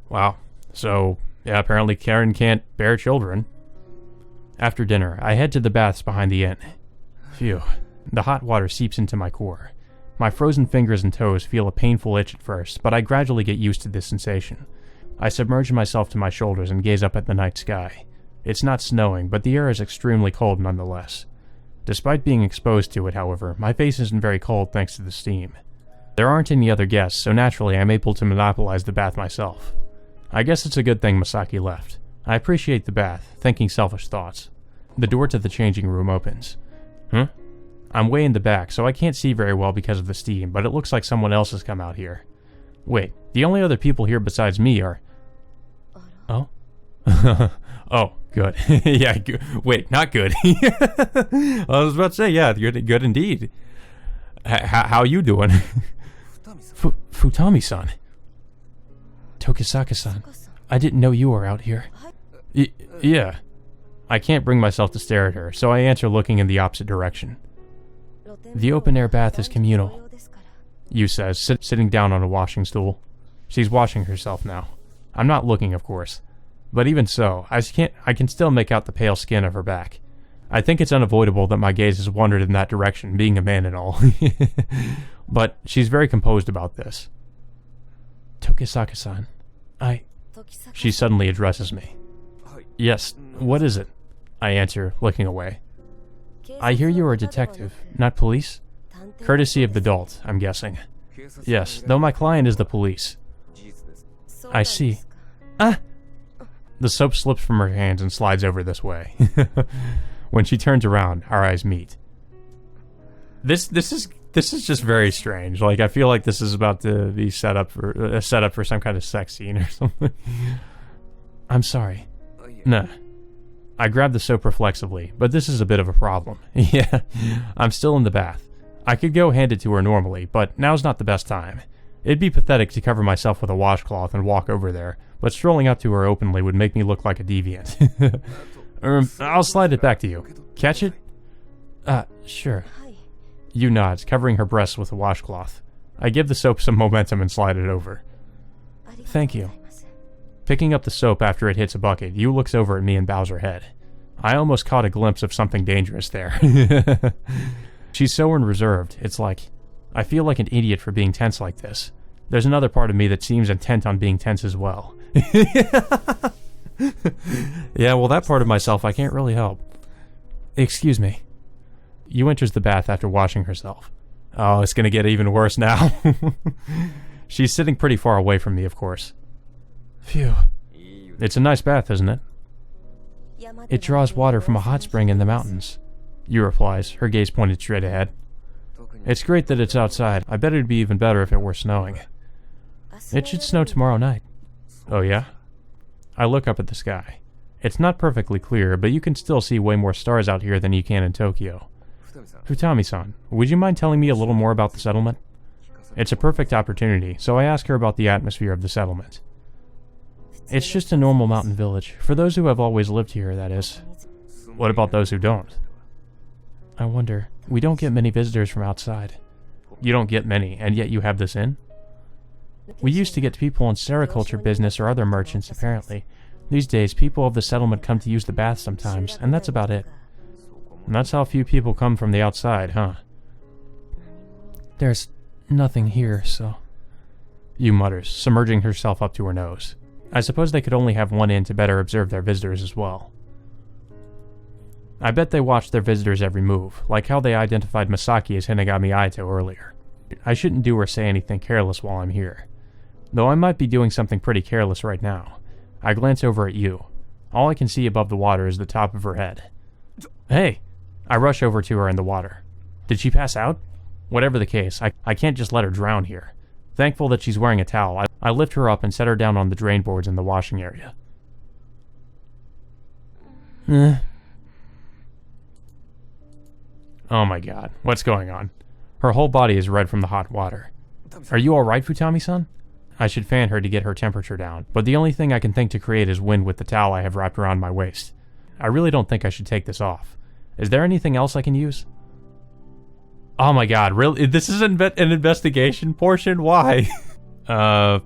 Wow. So, yeah, apparently Karen can't bear children. After dinner, I head to the baths behind the inn. Phew. The hot water seeps into my core. My frozen fingers and toes feel a painful itch at first, but I gradually get used to this sensation. I submerge myself to my shoulders and gaze up at the night sky. It's not snowing, but the air is extremely cold nonetheless. Despite being exposed to it, however, my face isn't very cold thanks to the steam. There aren't any other guests, so naturally I'm able to monopolize the bath myself. I guess it's a good thing Masaki left. I appreciate the bath, thinking selfish thoughts. The door to the changing room opens. Huh? I'm way in the back, so I can't see very well because of the steam, but it looks like someone else has come out here. Wait, the only other people here besides me are... Oh? Oh, good. Yeah, wait, not good. I was about to say, yeah, good indeed. How you doing? Futami-san. Tokisaka-san. I didn't know you were out here. Yeah. I can't bring myself to stare at her, so I answer looking in the opposite direction. The open-air bath is communal, Yu says, sitting down on a washing stool. She's washing herself now. I'm not looking, of course. But even so, I can still make out the pale skin of her back. I think it's unavoidable that my gaze has wandered in that direction, being a man and all. But she's very composed about this. Tokisaka-san, She suddenly addresses me. Yes, what is it? I answer, looking away. I hear you are a detective, not police? Courtesy of the adult, I'm guessing. Yes, though my client is the police. I see. Ah! The soap slips from her hands and slides over this way. When she turns around, our eyes meet. This is just very strange. Like, I feel like this is about to be set up for some kind of sex scene or something. I'm sorry. Nah. I grab the soap reflexively, but this is a bit of a problem. Yeah, I'm still in the bath. I could go hand it to her normally, but now's not the best time. It'd be pathetic to cover myself with a washcloth and walk over there, but strolling up to her openly would make me look like a deviant. I'll slide it back to you. Catch it? Sure. Yu nods, covering her breasts with a washcloth. I give the soap some momentum and slide it over. Thank you. Picking up the soap after it hits a bucket, Yu looks over at me and bows her head. I almost caught a glimpse of something dangerous there. She's so reserved, it's like, I feel like an idiot for being tense like this. There's another part of me that seems intent on being tense as well. Yeah, well, that part of myself I can't really help. Excuse me. Yu enters the bath after washing herself. Oh, it's gonna get even worse now. She's sitting pretty far away from me, of course. Phew. It's a nice bath, isn't it? It draws water from a hot spring in the mountains. Yu replies, her gaze pointed straight ahead. It's great that it's outside. I bet it'd be even better if it were snowing. It should snow tomorrow night. Oh yeah? I look up at the sky. It's not perfectly clear, but you can still see way more stars out here than you can in Tokyo. Futami-san, would you mind telling me a little more about the settlement? It's a perfect opportunity, so I ask her about the atmosphere of the settlement. It's just a normal mountain village, for those who have always lived here, that is. What about those who don't? I wonder, we don't get many visitors from outside. You don't get many, and yet you have this inn? We used to get people in sericulture business or other merchants, apparently. These days, people of the settlement come to use the bath sometimes, and that's about it. And that's how few people come from the outside, huh? There's nothing here, so... Yu mutters, submerging herself up to her nose. I suppose they could only have one inn to better observe their visitors as well. I bet they watch their visitors' every move, like how they identified Masaki as Hinagami Aito earlier. I shouldn't do or say anything careless while I'm here. Though I might be doing something pretty careless right now. I glance over at Yu. All I can see above the water is the top of her head. Hey! I rush over to her in the water. Did she pass out? Whatever the case, I can't just let her drown here. Thankful that she's wearing a towel, I lift her up and set her down on the drain boards in the washing area. Oh my god, what's going on? Her whole body is red from the hot water. Are you alright, Futami-san? I should fan her to get her temperature down, but the only thing I can think to create is wind with the towel I have wrapped around my waist. I really don't think I should take this off. Is there anything else I can use? Oh my god, really? This is an investigation portion? Why? No,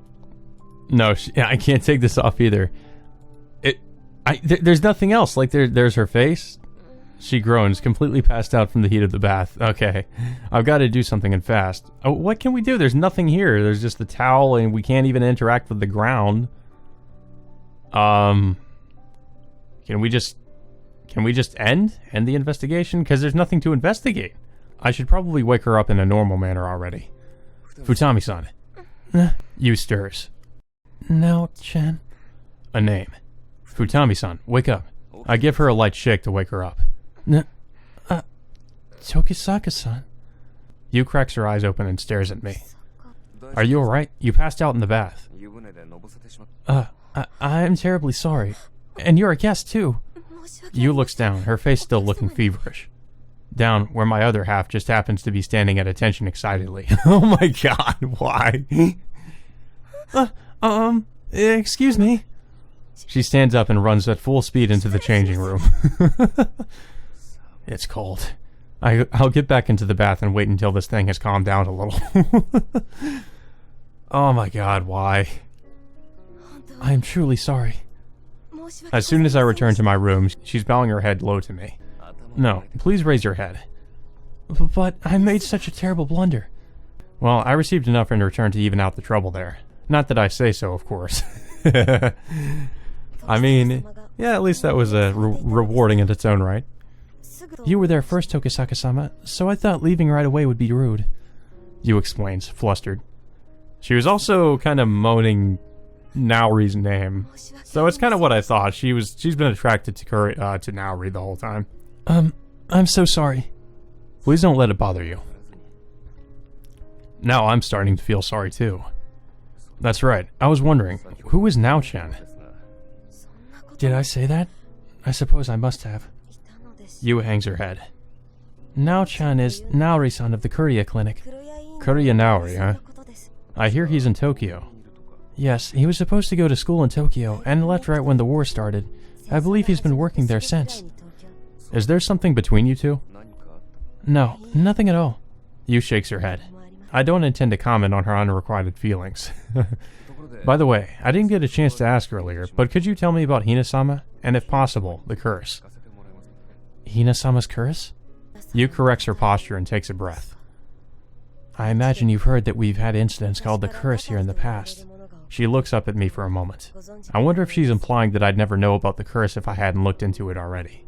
I can't take this off either. There's nothing else. Like, there's her face. She groans, completely passed out from the heat of the bath. Okay, I've got to do something and fast. Oh, what can we do? There's nothing here. There's just the towel, and we can't even interact with the ground. Can we just end the investigation? Because there's nothing to investigate. I should probably wake her up in a normal manner already. Futami-san. Yu stirs. No, Chen. A name. Futami-san, wake up. I give her a light shake to wake her up. Tokisaka-san. Yu cracks her eyes open and stares at me. Are you alright? You passed out in the bath. I'm terribly sorry. And you're a guest, too. Yu looks down, her face still looking feverish. Down where my other half just happens to be standing at attention excitedly. Oh my god, why? Excuse me. She stands up and runs at full speed into the changing room. It's cold. I'll get back into the bath and wait until this thing has calmed down a little. Oh my god, why? I am truly sorry. As soon as I return to my room, she's bowing her head low to me. No, please raise your head. But I made such a terrible blunder. Well, I received enough in return to even out the trouble there. Not that I say so, of course. I mean, yeah, at least that was rewarding in its own right. You were there first, Tokisaka-sama, so I thought leaving right away would be rude. Yu explains, flustered. She was also kind of moaning Naori's name, so it's kind of what I thought. She's been attracted to Naori the whole time. I'm so sorry. Please don't let it bother you. Now I'm starting to feel sorry too. That's right, I was wondering, who is Nao-chan? Did I say that? I suppose I must have. Yu hangs her head. Nao-chan is Naori-san of the Courier Clinic. Courier Naori, huh? I hear he's in Tokyo. Yes, he was supposed to go to school in Tokyo, and left right when the war started. I believe he's been working there since. Is there something between you two? No, nothing at all. Yu shakes her head. I don't intend to comment on her unrequited feelings. By the way, I didn't get a chance to ask earlier, but could you tell me about Hina-sama, and if possible, the curse? Hina-sama's curse? Yu corrects her posture and takes a breath. I imagine you've heard that we've had incidents called the curse here in the past. She looks up at me for a moment. I wonder if she's implying that I'd never know about the curse if I hadn't looked into it already.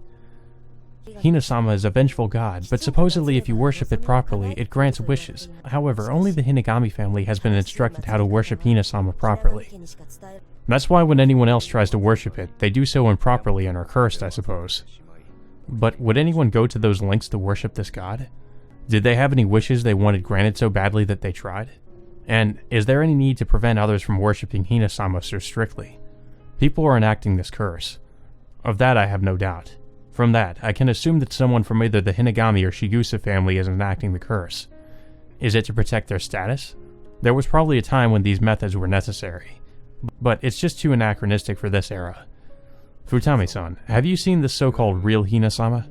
Hina-sama is a vengeful god, but supposedly if you worship it properly, it grants wishes. However, only the Hinagami family has been instructed how to worship Hina-sama properly. That's why when anyone else tries to worship it, they do so improperly and are cursed, I suppose. But would anyone go to those lengths to worship this god? Did they have any wishes they wanted granted so badly that they tried? And is there any need to prevent others from worshipping Hina-sama so strictly? People are enacting this curse. Of that I have no doubt. From that, I can assume that someone from either the Hinagami or Shigusa family is enacting the curse. Is it to protect their status? There was probably a time when these methods were necessary. But it's just too anachronistic for this era. Futami-san, have you seen the so-called real Hina-sama?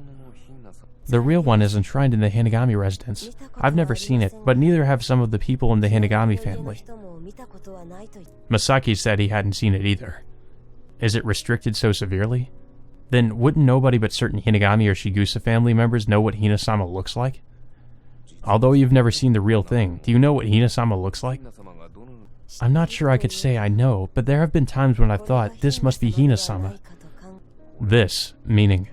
The real one is enshrined in the Hinagami residence. I've never seen it, but neither have some of the people in the Hinagami family. Masaki said he hadn't seen it either. Is it restricted so severely? Then wouldn't nobody but certain Hinagami or Shigusa family members know what Hina-sama looks like? Although you've never seen the real thing, do you know what Hina-sama looks like? I'm not sure I could say I know, but there have been times when I've thought this must be Hina-sama. This, meaning...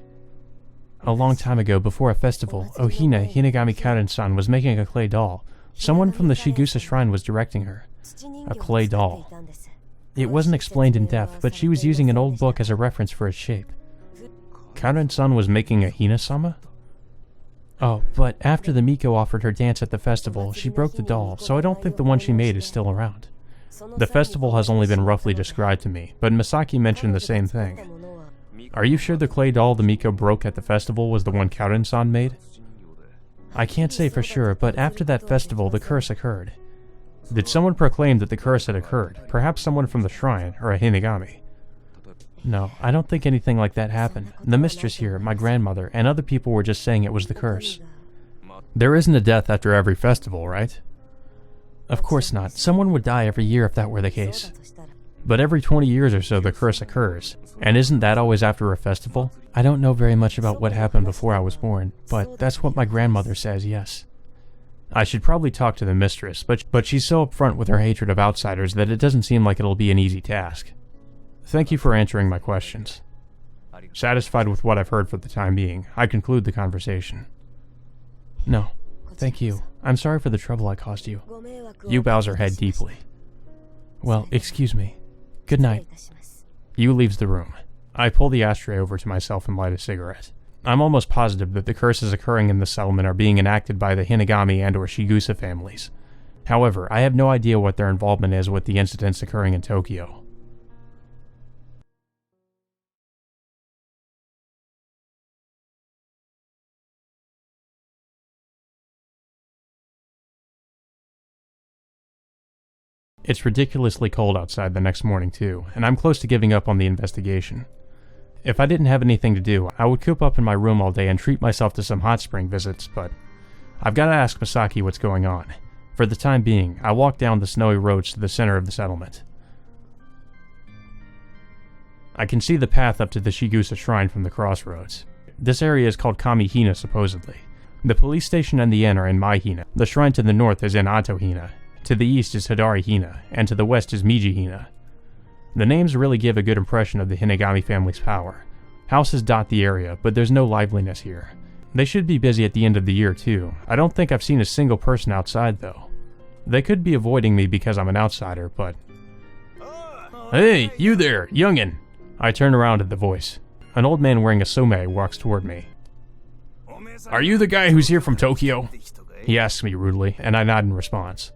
A long time ago, before a festival, Ohina Hinagami Karen-san was making a clay doll. Someone from the Shigusa shrine was directing her. A clay doll. It wasn't explained in depth, but she was using an old book as a reference for its shape. Karen-san was making a Hina-sama? Oh, but after the Miko offered her dance at the festival, she broke the doll, so I don't think the one she made is still around. The festival has only been roughly described to me, but Masaki mentioned the same thing. Are you sure the clay doll the Miko broke at the festival was the one Karen-san made? I can't say for sure, but after that festival the curse occurred. Did someone proclaim that the curse had occurred? Perhaps someone from the shrine, or a Hinagami? No, I don't think anything like that happened. The mistress here, my grandmother, and other people were just saying it was the curse. There isn't a death after every festival, right? Of course not. Someone would die every year if that were the case. But every 20 years or so the curse occurs. And isn't that always after a festival? I don't know very much about what happened before I was born, but that's what my grandmother says, yes. I should probably talk to the mistress, but she's so upfront with her hatred of outsiders that it doesn't seem like it'll be an easy task. Thank you for answering my questions. Satisfied with what I've heard for the time being, I conclude the conversation. No, thank you. I'm sorry for the trouble I caused you. Yu bows her head deeply. Well, excuse me. Good night. Yu leaves the room. I pull the ashtray over to myself and light a cigarette. I'm almost positive that the curses occurring in the settlement are being enacted by the Hinagami and or Shigusa families. However, I have no idea what their involvement is with the incidents occurring in Tokyo. It's ridiculously cold outside the next morning too, and I'm close to giving up on the investigation. If I didn't have anything to do, I would coop up in my room all day and treat myself to some hot spring visits, but I've got to ask Masaki what's going on. For the time being, I walk down the snowy roads to the center of the settlement. I can see the path up to the Shigusa shrine from the crossroads. This area is called Kamihina supposedly. The police station and the inn are in Maihina. The shrine to the north is in Atohina. To the east is Hidari Hina, and to the west is Miji Hina. The names really give a good impression of the Hinagami family's power. Houses dot the area, but there's no liveliness here. They should be busy at the end of the year too. I don't think I've seen a single person outside though. They could be avoiding me because I'm an outsider, but... Hey, you there, youngin'! I turn around at the voice. An old man wearing a some walks toward me. Are you the guy who's here from Tokyo? He asks me rudely, and I nod in response.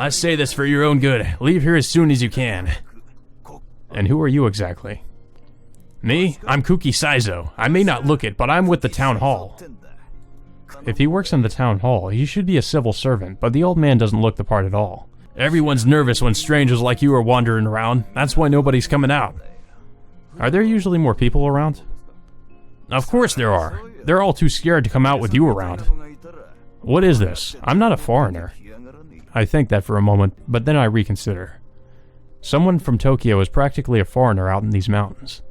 I say this for your own good. Leave here as soon as you can. And who are you exactly? Me? I'm Kuki Saizo. I may not look it, but I'm with the town hall. If he works in the town hall, he should be a civil servant, but the old man doesn't look the part at all. Everyone's nervous when strangers like you are wandering around. That's why nobody's coming out. Are there usually more people around? Of course there are. They're all too scared to come out with you around. What is this? I'm not a foreigner. I think that for a moment, but then I reconsider. Someone from Tokyo is practically a foreigner out in these mountains.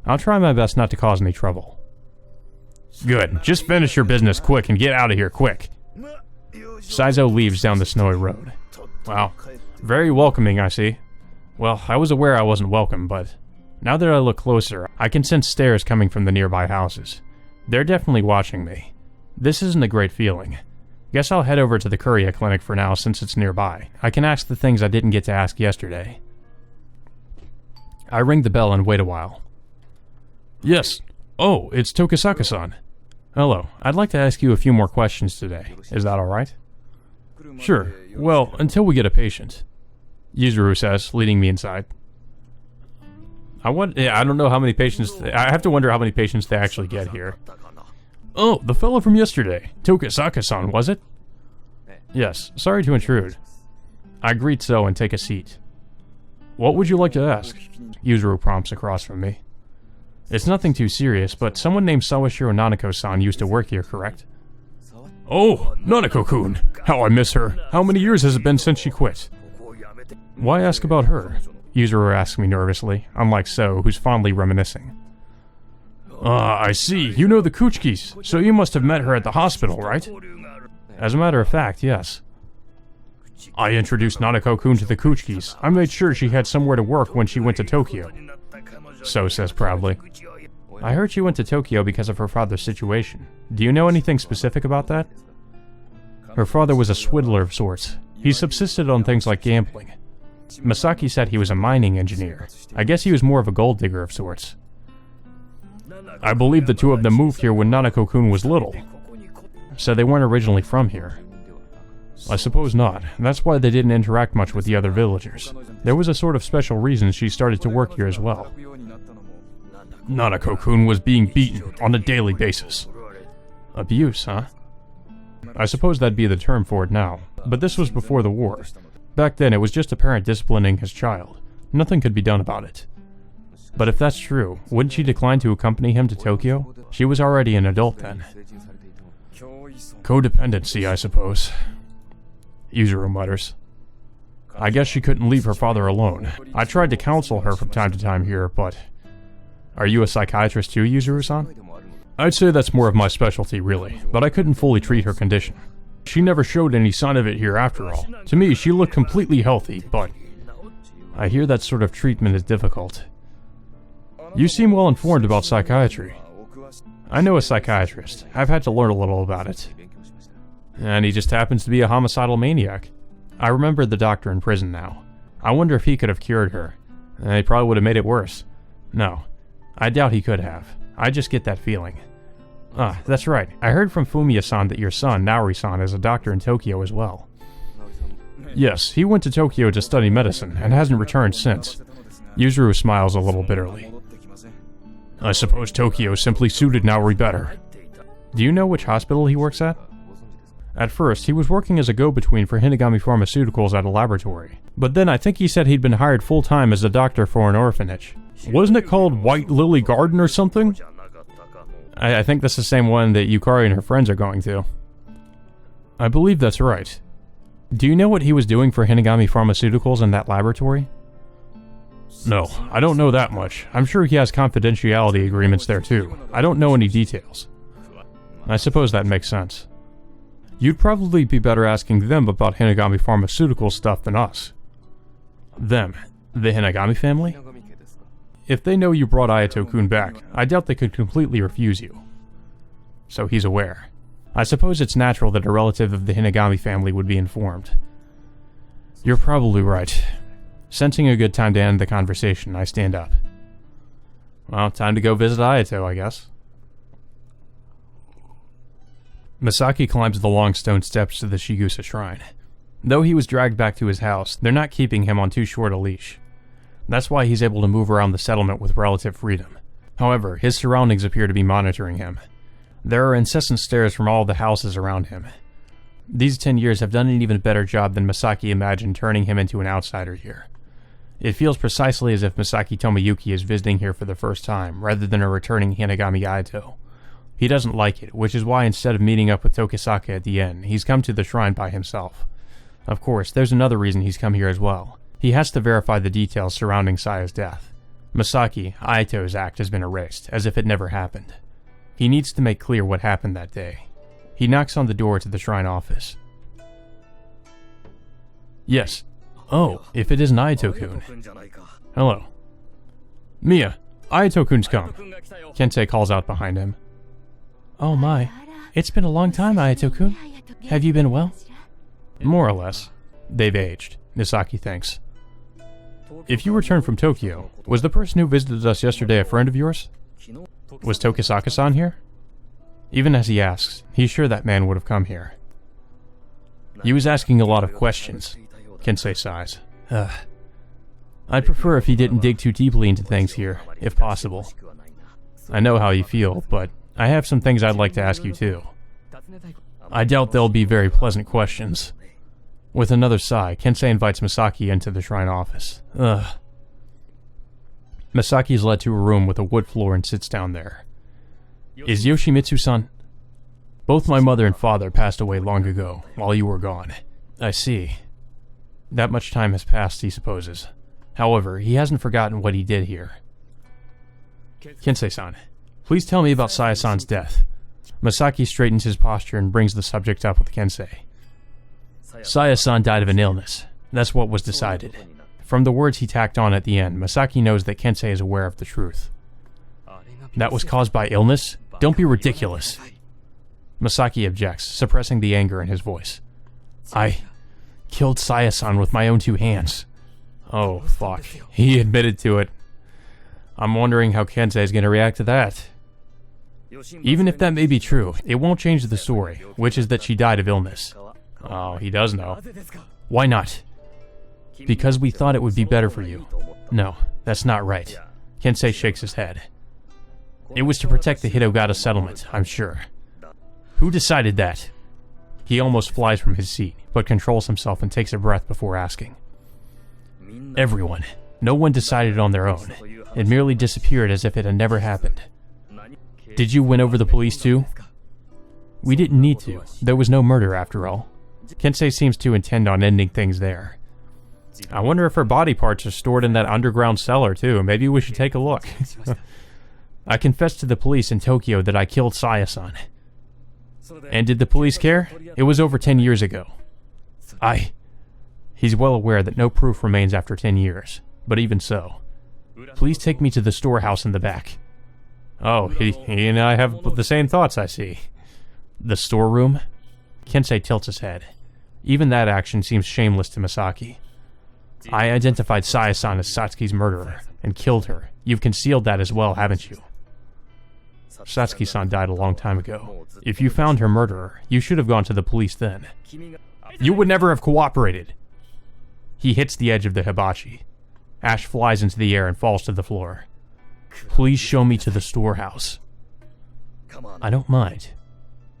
I'll try my best not to cause any trouble. Good. Just finish your business quick and get out of here quick. Saizo leaves down the snowy road. Wow. Very welcoming, I see. Well, I was aware I wasn't welcome, but now that I look closer, I can sense stares coming from the nearby houses. They're definitely watching me. This isn't a great feeling. Guess I'll head over to the Courier Clinic for now since it's nearby. I can ask the things I didn't get to ask yesterday. I ring the bell and wait a while. Yes. Oh, it's Tokisaka-san. Hello. I'd like to ask you a few more questions today. Is that alright? Sure. Well, until we get a patient. Yuzuru says, leading me inside. I don't know how many patients... I have to wonder how many patients they actually get here. Oh, the fellow from yesterday. Tokisaka-san, was it? Yes. Sorry to intrude. I greet so and take a seat. What would you like to ask? Yuzuru prompts across from me. It's nothing too serious, but someone named Sawashiro Nanako-san used to work here, correct? Oh, Nanako-kun! How I miss her! How many years has it been since she quit? Why ask about her? Yuzuru asks me nervously, unlike So, who's fondly reminiscing. I see. You know the Kuchikis, so you must have met her at the hospital, right? As a matter of fact, yes. I introduced Nanako-kun to the Kuchikis. I made sure she had somewhere to work when she went to Tokyo. So says proudly. I heard she went to Tokyo because of her father's situation. Do you know anything specific about that? Her father was a swindler of sorts. He subsisted on things like gambling. Masaki said he was a mining engineer. I guess he was more of a gold digger of sorts. I believe the two of them moved here when Nanako-kun was little. So they weren't originally from here. I suppose not. That's why they didn't interact much with the other villagers. There was a sort of special reason she started to work here as well. Nanako-kun was being beaten on a daily basis. Abuse, huh? I suppose that'd be the term for it now, but this was before the war. Back then it was just a parent disciplining his child. Nothing could be done about it. But if that's true, wouldn't she decline to accompany him to Tokyo? She was already an adult then. Codependency, I suppose. Yuzuru mutters. I guess she couldn't leave her father alone. I tried to counsel her from time to time here, but... Are you a psychiatrist too, Yuzuru-san? I'd say that's more of my specialty, really, but I couldn't fully treat her condition. She never showed any sign of it here after all. To me, she looked completely healthy, but... I hear that sort of treatment is difficult. You seem well informed about psychiatry. I know a psychiatrist. I've had to learn a little about it. And he just happens to be a homicidal maniac. I remember the doctor in prison now. I wonder if he could have cured her. He probably would have made it worse. No, I doubt he could have. I just get that feeling. Ah, that's right. I heard from Fumiya-san that your son, Naori-san, is a doctor in Tokyo as well. Yes, he went to Tokyo to study medicine and hasn't returned since. Yuzuru smiles a little bitterly. I suppose Tokyo simply suited Naori better. Do you know which hospital he works at? At first, he was working as a go-between for Hinagami Pharmaceuticals at a laboratory. But then I think he said he'd been hired full-time as a doctor for an orphanage. Wasn't it called White Lily Garden or something? I think that's the same one that Yukari and her friends are going to. I believe that's right. Do you know what he was doing for Hinagami Pharmaceuticals in that laboratory? No, I don't know that much. I'm sure he has confidentiality agreements there too. I don't know any details. I suppose that makes sense. You'd probably be better asking them about Hinagami pharmaceutical stuff than us. Them? The Hinagami family? If they know you brought Ayato-kun back, I doubt they could completely refuse you. So he's aware. I suppose it's natural that a relative of the Hinagami family would be informed. You're probably right. Sensing a good time to end the conversation, I stand up. Well, time to go visit Ayato, I guess. Masaki climbs the long stone steps to the Shigusa shrine. Though he was dragged back to his house, they're not keeping him on too short a leash. That's why he's able to move around the settlement with relative freedom. However, his surroundings appear to be monitoring him. There are incessant stares from all the houses around him. These 10 years have done an even better job than Masaki imagined turning him into an outsider here. It feels precisely as if Masaki Tomoyuki is visiting here for the first time, rather than a returning Hinagami Ayato. He doesn't like it, which is why instead of meeting up with Tokisaka at the inn, he's come to the shrine by himself. Of course, there's another reason he's come here as well. He has to verify the details surrounding Saya's death. Masaki, Ayato's act has been erased, as if it never happened. He needs to make clear what happened that day. He knocks on the door to the shrine office. Yes. Oh, if it isn't Ayato-kun. Hello. Mia, Ayato-kun's come. Kensei calls out behind him. Oh my, it's been a long time, Ayato-kun. Have you been well? More or less. They've aged, Misaki thinks. If you returned from Tokyo, was the person who visited us yesterday a friend of yours? Was Tokisaka-san here? Even as he asks, he's sure that man would have come here. He was asking a lot of questions, Kensei sighs. I'd prefer if he didn't dig too deeply into things here, if possible. I know how you feel, but I have some things I'd like to ask you too. I doubt they'll be very pleasant questions. With another sigh, Kensei invites Misaki into the shrine office. Misaki is led to a room with a wood floor and sits down there. Is Yoshimitsu-san? Both my mother and father passed away long ago, while you were gone. I see. That much time has passed, he supposes. However, he hasn't forgotten what he did here. Kensei-san, please tell me about Saya-san's death. Masaki straightens his posture and brings the subject up with Kensei. Saya-san died of an illness. That's what was decided. From the words he tacked on at the end, Masaki knows that Kensei is aware of the truth. That was caused by illness? Don't be ridiculous. Masaki objects, suppressing the anger in his voice. I killed Saya-san with my own 2 hands. Oh, fuck. He admitted to it. I'm wondering how Kensei is going to react to that. Even if that may be true, it won't change the story, which is that she died of illness. Oh, he does know. Why not? Because we thought it would be better for you. No, that's not right. Kensei shakes his head. It was to protect the Hitogata settlement, I'm sure. Who decided that? He almost flies from his seat, but controls himself and takes a breath before asking. Everyone. No one decided on their own. It merely disappeared as if it had never happened. Did you win over the police too? We didn't need to. There was no murder after all. Kensei seems to intend on ending things there. I wonder if her body parts are stored in that underground cellar too. Maybe we should take a look. I confessed to the police in Tokyo that I killed Saya-san. And did the police care? It was over 10 years ago. He's well aware that no proof remains after 10 years, but even so. Please take me to the storehouse in the back. Oh, he and I have the same thoughts, I see. The storeroom? Kensei tilts his head. Even that action seems shameless to Misaki. I identified Saya-san as Satsuki's murderer, and killed her. You've concealed that as well, haven't you? Satsuki-san died a long time ago. If you found her murderer, you should have gone to the police then. You would never have cooperated. He hits the edge of the hibachi. Ash flies into the air and falls to the floor. Please show me to the storehouse. I don't mind.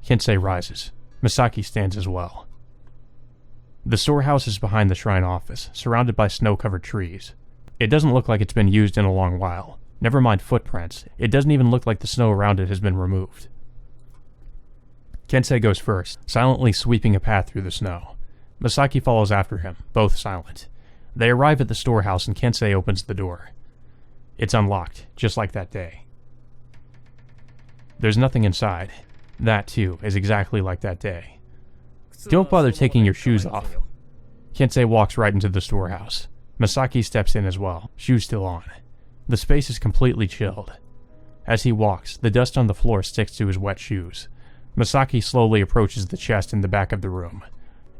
Kensei rises. Misaki stands as well. The storehouse is behind the shrine office, surrounded by snow-covered trees. It doesn't look like it's been used in a long while. Never mind footprints, it doesn't even look like the snow around it has been removed. Kensei goes first, silently sweeping a path through the snow. Misaki follows after him, both silent. They arrive at the storehouse and Kensei opens the door. It's unlocked, just like that day. There's nothing inside. That, too, is exactly like that day. Don't bother taking your shoes off. Kensei walks right into the storehouse. Masaki steps in as well, shoes still on. The space is completely chilled. As he walks, the dust on the floor sticks to his wet shoes. Masaki slowly approaches the chest in the back of the room.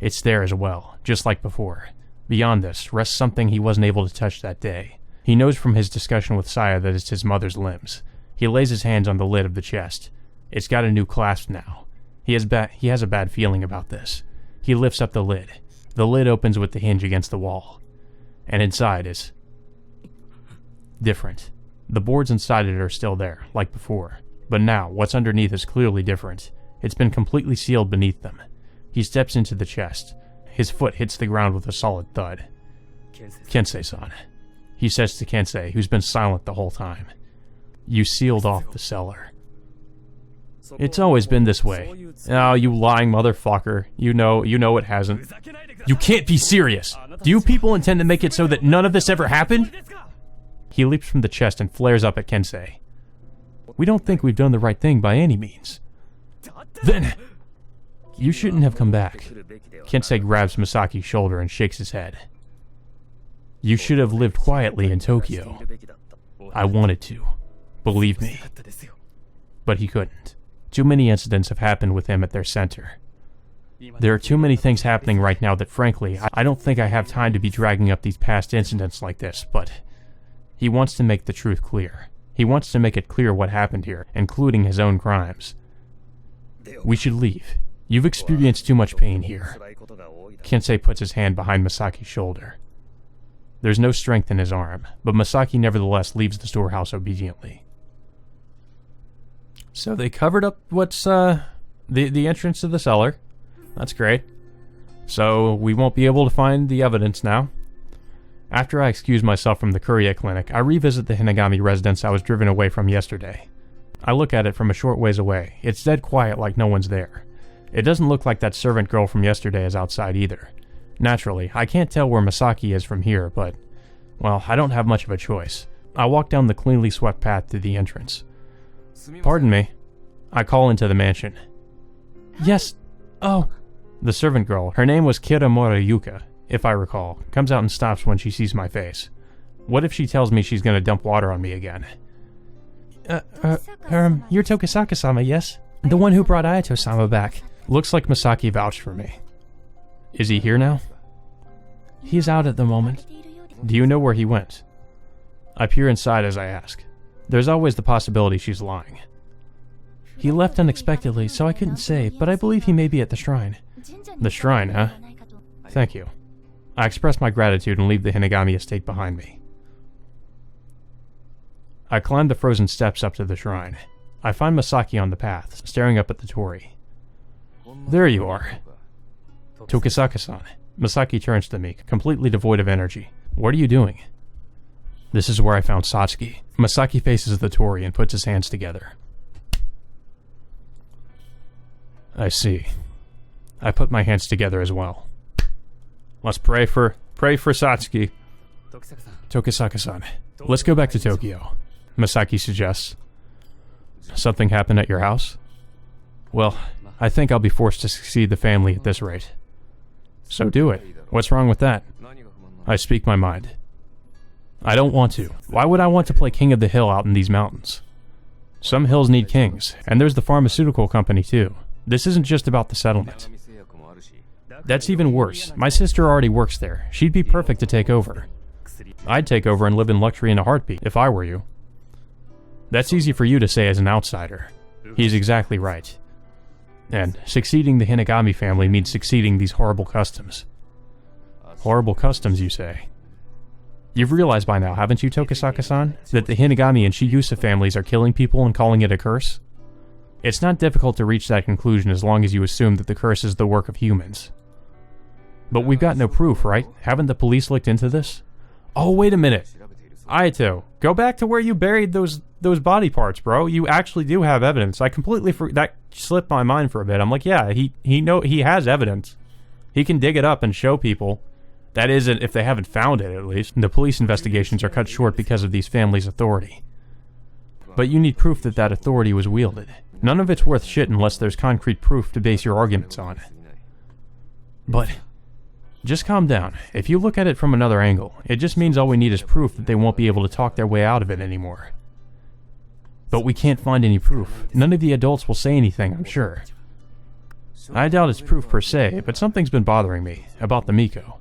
It's there as well, just like before. Beyond this rests something he wasn't able to touch that day. He knows from his discussion with Saya that it's his mother's limbs. He lays his hands on the lid of the chest. It's got a new clasp now. He has a bad feeling about this. He lifts up the lid. The lid opens with the hinge against the wall. And inside is different. The boards inside it are still there, like before. But now, what's underneath is clearly different. It's been completely sealed beneath them. He steps into the chest. His foot hits the ground with a solid thud. Kensei-san. He says to Kensei, who's been silent the whole time. You sealed off the cellar. It's always been this way. Oh, you lying motherfucker. You know it hasn't. You can't be serious. Do you people intend to make it so that none of this ever happened? He leaps from the chest and flares up at Kensei. We don't think we've done the right thing by any means. Then, you shouldn't have come back. Kensei grabs Masaki's shoulder and shakes his head. You should have lived quietly in Tokyo. I wanted to. Believe me. But he couldn't. Too many incidents have happened with him at their center. There are too many things happening right now that frankly, I don't think I have time to be dragging up these past incidents like this, but he wants to make the truth clear. He wants to make it clear what happened here, including his own crimes. We should leave. You've experienced too much pain here. Kensei puts his hand behind Masaki's shoulder. There's no strength in his arm, but Masaki nevertheless leaves the storehouse obediently. So they covered up what's, the entrance to the cellar. That's great. So we won't be able to find the evidence now. After I excuse myself from the Courier Clinic, I revisit the Hinagami residence I was driven away from yesterday. I look at it from a short ways away. It's dead quiet like no one's there. It doesn't look like that servant girl from yesterday is outside either. Naturally, I can't tell where Masaki is from here, but, well, I don't have much of a choice. I walk down the cleanly swept path to the entrance. Pardon me. I call into the mansion. Yes. Oh. The servant girl, her name was Kiramura Yuka, if I recall, comes out and stops when she sees my face. What if she tells me she's gonna dump water on me again? You're Tokisaka-sama, yes? The one who brought Ayato-sama back. Looks like Masaki vouched for me. Is he here now? He's out at the moment. Do you know where he went? I peer inside as I ask. There's always the possibility she's lying. He left unexpectedly, so I couldn't say, but I believe he may be at the shrine. The shrine, huh? Thank you. I express my gratitude and leave the Hinagami estate behind me. I climb the frozen steps up to the shrine. I find Masaki on the path, staring up at the torii. There you are. Tokisaka-san. Masaki turns to me, completely devoid of energy. What are you doing? This is where I found Satsuki. Masaki faces the torii and puts his hands together. I see. I put my hands together as well. Let's pray for Satsuki. Tokisaka-san, let's go back to Tokyo, Masaki suggests. Something happened at your house? Well, I think I'll be forced to succeed the family at this rate. So do it. What's wrong with that? I speak my mind. I don't want to. Why would I want to play king of the hill out in these mountains? Some hills need kings, and there's the pharmaceutical company too. This isn't just about the settlement. That's even worse. My sister already works there. She'd be perfect to take over. I'd take over and live in luxury in a heartbeat, if I were you. That's easy for you to say as an outsider. He's exactly right. And succeeding the Hinagami family means succeeding these horrible customs. Horrible customs, you say? You've realized by now, haven't you, Tokisaka-san, that the Hinagami and Shiyusa families are killing people and calling it a curse? It's not difficult to reach that conclusion as long as you assume that the curse is the work of humans. But we've got no proof, right? Haven't the police looked into this? Oh, wait a minute. Ayato, go back to where you buried those body parts, bro. You actually do have evidence. I completely that slipped my mind for a bit. I'm like, yeah, he has evidence. He can dig it up and show people. That is, if they haven't found it, at least. The police investigations are cut short because of these families' authority. But you need proof that that authority was wielded. None of it's worth shit unless there's concrete proof to base your arguments on. But just calm down. If you look at it from another angle, it just means all we need is proof that they won't be able to talk their way out of it anymore. But we can't find any proof. None of the adults will say anything, I'm sure. I doubt it's proof per se, but something's been bothering me about the Miko.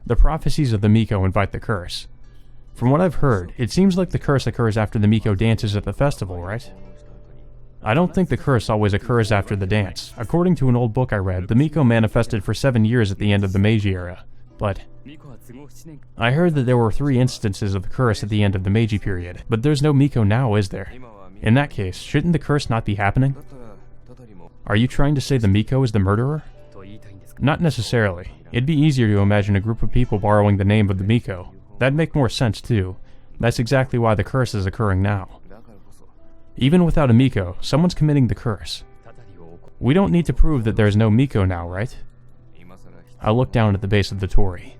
The prophecies of the Miko invite the curse. From what I've heard, it seems like the curse occurs after the Miko dances at the festival, right? I don't think the curse always occurs after the dance. According to an old book I read, the Miko manifested for 7 years at the end of the Meiji era. But I heard that there were 3 instances of the curse at the end of the Meiji period, but there's no Miko now, is there? In that case, shouldn't the curse not be happening? Are you trying to say the Miko is the murderer? Not necessarily. It'd be easier to imagine a group of people borrowing the name of the Miko. That'd make more sense too. That's exactly why the curse is occurring now. Even without a Miko, someone's committing the curse. We don't need to prove that there's no Miko now, right? I look down at the base of the torii.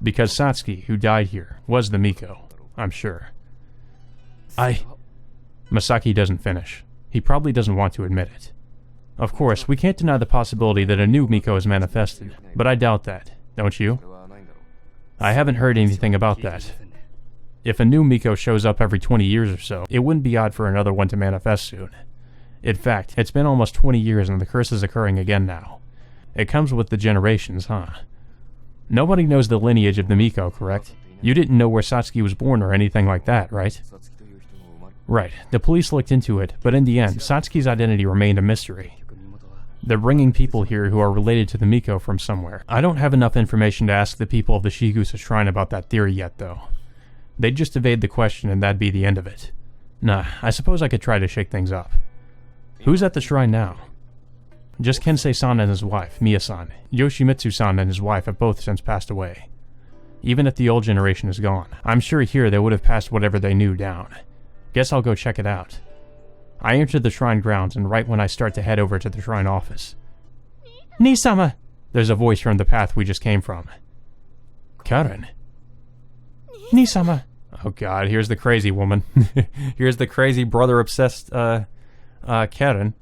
Because Satsuki, who died here, was the Miko, I'm sure. Masaki doesn't finish. He probably doesn't want to admit it. Of course, we can't deny the possibility that a new Miko is manifested, but I doubt that, don't you? I haven't heard anything about that. If a new Miko shows up every 20 years or so, it wouldn't be odd for another one to manifest soon. In fact, it's been almost 20 years and the curse is occurring again now. It comes with the generations, huh? Nobody knows the lineage of the Miko, correct? You didn't know where Satsuki was born or anything like that, right? Right, the police looked into it, but in the end, Satsuki's identity remained a mystery. They're bringing people here who are related to the Miko from somewhere. I don't have enough information to ask the people of the Shigusa Shrine about that theory yet, though. They'd just evade the question and that'd be the end of it. Nah, I suppose I could try to shake things up. Who's at the shrine now? Just Kensei-san and his wife, Miya-san. Yoshimitsu-san and his wife have both since passed away. Even if the old generation is gone, I'm sure here they would have passed whatever they knew down. Guess I'll go check it out. I enter the shrine grounds, and right when I start to head over to the shrine office. Nii-sama! There's a voice from the path we just came from. Karen? Nii-sama! Oh god, here's the crazy woman. Here's the crazy brother-obsessed, Karen.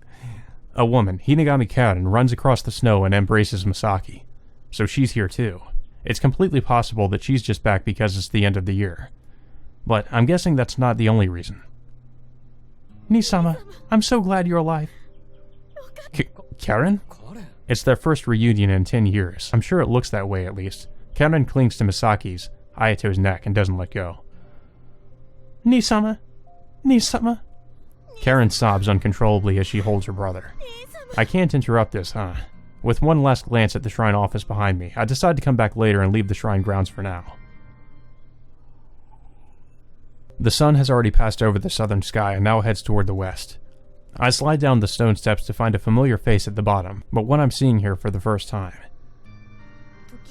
A woman, Hinagami Karen, runs across the snow and embraces Masaki. So she's here too. It's completely possible that she's just back because it's the end of the year. But I'm guessing that's not the only reason. Nii-sama, I'm so glad you're alive. Karen? It's their first reunion in 10 years. I'm sure it looks that way at least. Karen clings to Masaki's, Ayato's neck and doesn't let go. Nii-sama? Nii-sama? Karen sobs uncontrollably as she holds her brother. I can't interrupt this, huh? With one last glance at the shrine office behind me, I decide to come back later and leave the shrine grounds for now. The sun has already passed over the southern sky and now heads toward the west. I slide down the stone steps to find a familiar face at the bottom, but one I'm seeing here for the first time.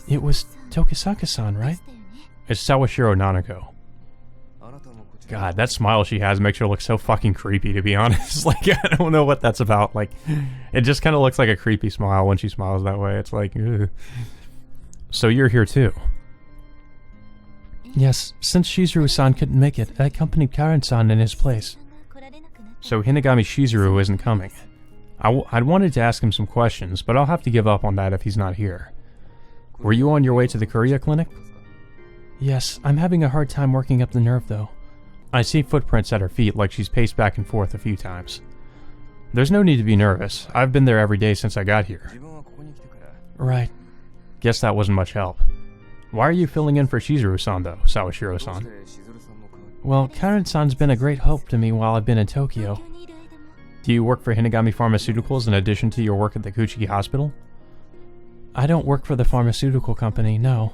It was Tokisaka-san, right? It's Sawashiro Nanako. God, that smile she has makes her look so fucking creepy, to be honest. Like, I don't know what that's about. Like, it just kind of looks like a creepy smile when she smiles that way. It's like, ugh. So you're here too? Yes, since Shizuru-san couldn't make it, I accompanied Karen-san in his place. So Hinagami Shizuru isn't coming. I'd wanted to ask him some questions, but I'll have to give up on that if he's not here. Were you on your way to the Courier Clinic? Yes, I'm having a hard time working up the nerve though. I see footprints at her feet like she's paced back and forth a few times. There's no need to be nervous. I've been there every day since I got here. Right. Guess that wasn't much help. Why are you filling in for Shizuru-san though, Sawashiro-san? Well, Karen-san's been a great help to me while I've been in Tokyo. Do you work for Hinagami Pharmaceuticals in addition to your work at the Kuchiki Hospital? I don't work for the pharmaceutical company, no.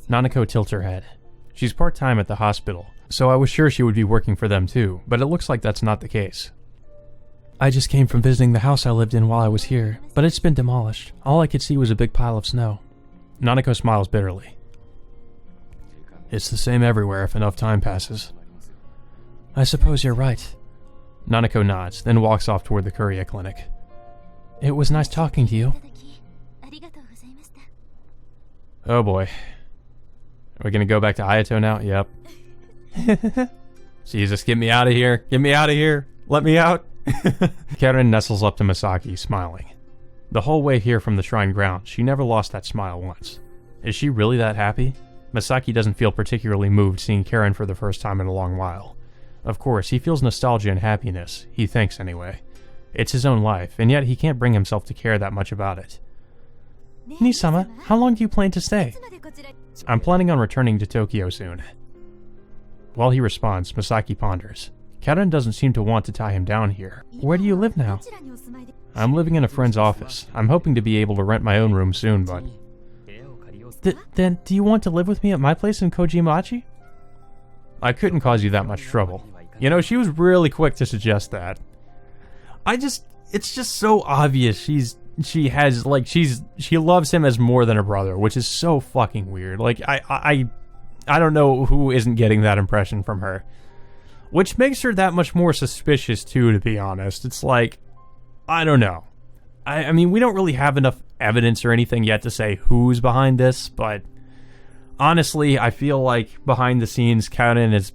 Nanako tilts her head. She's part-time at the hospital, so I was sure she would be working for them too, but it looks like that's not the case. I just came from visiting the house I lived in while I was here, but it's been demolished. All I could see was a big pile of snow. Nanako smiles bitterly. It's the same everywhere if enough time passes. I suppose you're right. Nanako nods, then walks off toward the Courier Clinic. It was nice talking to you. Oh boy. Are we gonna go back to Ayato now? Yep. Jesus, get me out of here. Get me out of here. Let me out. Karen nestles up to Masaki, smiling. The whole way here from the shrine ground, she never lost that smile once. Is she really that happy? Masaki doesn't feel particularly moved seeing Karen for the first time in a long while. Of course, he feels nostalgia and happiness, he thinks anyway. It's his own life, and yet he can't bring himself to care that much about it. Nii-sama, how long do you plan to stay? I'm planning on returning to Tokyo soon. While he responds, Masaki ponders. Karen doesn't seem to want to tie him down here. Where do you live now? I'm living in a friend's office. I'm hoping to be able to rent my own room soon, but... Then, do you want to live with me at my place in Kojimachi? I couldn't cause you that much trouble. You know, she was really quick to suggest that. It's just so obvious she loves him as more than a brother, which is so fucking weird. Like, I don't know who isn't getting that impression from her. Which makes her that much more suspicious too, to be honest. It's like, I don't know. I mean, we don't really have enough evidence or anything yet to say who's behind this, but honestly, I feel like behind the scenes, Karen is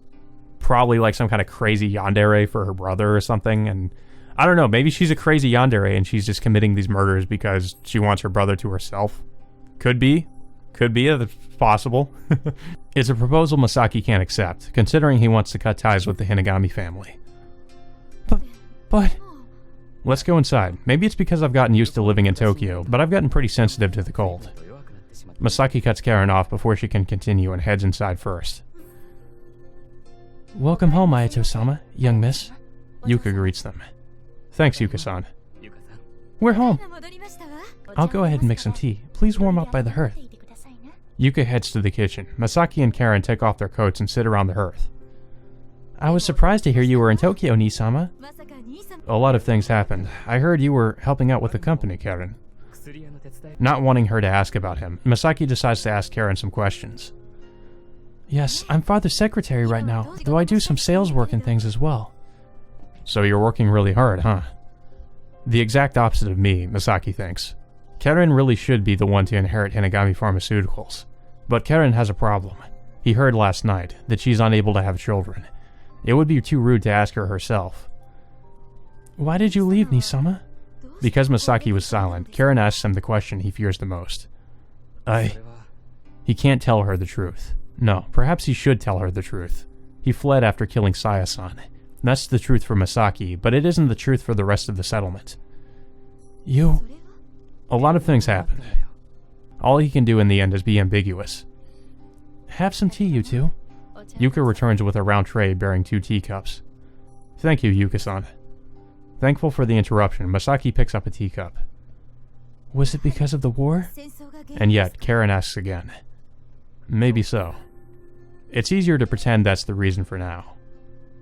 probably like some kind of crazy yandere for her brother or something, and I don't know, maybe she's a crazy yandere and she's just committing these murders because she wants her brother to herself. Could be, it's possible. It's a proposal Masaki can't accept, considering he wants to cut ties with the Hinagami family. But... Let's go inside. Maybe it's because I've gotten used to living in Tokyo, but I've gotten pretty sensitive to the cold. Masaki cuts Karen off before she can continue and heads inside first. Welcome home, Ayato-sama, young miss. Yuka greets them. Thanks, Yuka-san. We're home. I'll go ahead and make some tea. Please warm up by the hearth. Yuka heads to the kitchen. Masaki and Karen take off their coats and sit around the hearth. I was surprised to hear you were in Tokyo, Nii-sama. A lot of things happened. I heard you were helping out with the company, Karen. Not wanting her to ask about him, Masaki decides to ask Karen some questions. Yes, I'm father's secretary right now, though I do some sales work and things as well. So you're working really hard, huh? The exact opposite of me, Masaki thinks. Karen really should be the one to inherit Hinagami Pharmaceuticals. But Karen has a problem. He heard last night that she's unable to have children. It would be too rude to ask her herself. Why did you leave, Nii-sama? Because Masaki was silent, Karen asks him the question he fears the most. He can't tell her the truth. No, perhaps he should tell her the truth. He fled after killing Saya-san. That's the truth for Masaki, but it isn't the truth for the rest of the settlement. A lot of things happened. All he can do in the end is be ambiguous. Have some tea, you two. Yuka returns with a round tray bearing 2 teacups. Thank you, Yuka-san. Thankful for the interruption, Masaki picks up a teacup. Was it because of the war? And yet, Karen asks again. Maybe so. It's easier to pretend that's the reason for now.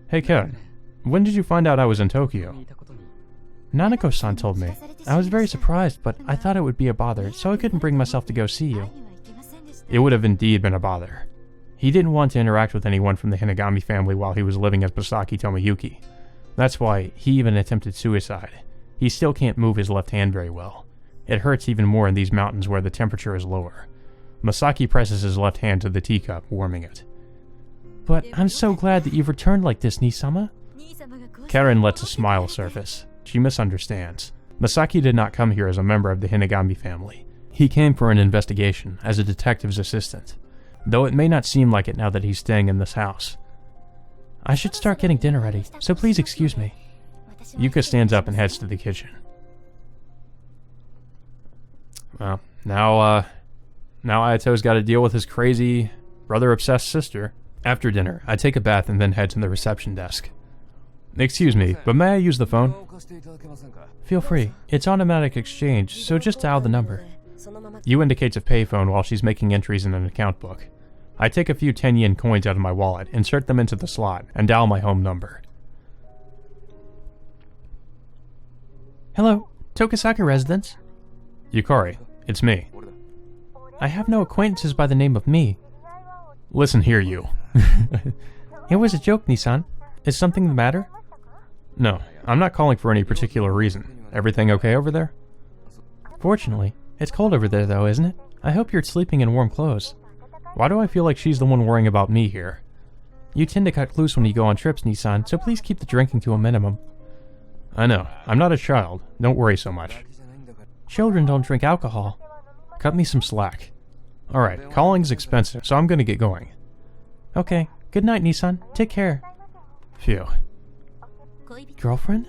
Hey Karen, when did you find out I was in Tokyo? Nanako-san told me. I was very surprised, but I thought it would be a bother, so I couldn't bring myself to go see you. It would have indeed been a bother. He didn't want to interact with anyone from the Hinagami family while he was living as Masaki Tomoyuki. That's why he even attempted suicide. He still can't move his left hand very well. It hurts even more in these mountains where the temperature is lower. Masaki presses his left hand to the teacup, warming it. But I'm so glad that you've returned like this, Nii-sama. Karen lets a smile surface. She misunderstands. Masaki did not come here as a member of the Hinagami family. He came for an investigation as a detective's assistant, though it may not seem like it now that he's staying in this house. I should start getting dinner ready, so please excuse me. Yuka stands up and heads to the kitchen. Well, now Ayato's got to deal with his crazy, brother-obsessed sister. After dinner, I take a bath and then head to the reception desk. Excuse me, but may I use the phone? Feel free. It's automatic exchange, so just dial the number. Yu indicates a payphone while she's making entries in an account book. I take a few 10-yen coins out of my wallet, insert them into the slot, and dial my home number. Hello, Tokisaka residence? Yukari, it's me. I have no acquaintances by the name of me. Listen here, you. It was a joke, Nii-san. Is something the matter? No, I'm not calling for any particular reason. Everything okay over there? Fortunately. It's cold over there, though, isn't it? I hope you're sleeping in warm clothes. Why do I feel like she's the one worrying about me here? You tend to cut loose when you go on trips, Nii-san, so please keep the drinking to a minimum. I know. I'm not a child. Don't worry so much. Children don't drink alcohol. Cut me some slack. Alright, calling's expensive, so I'm gonna get going. Okay, good night, Nissan. Take care. Phew. Girlfriend?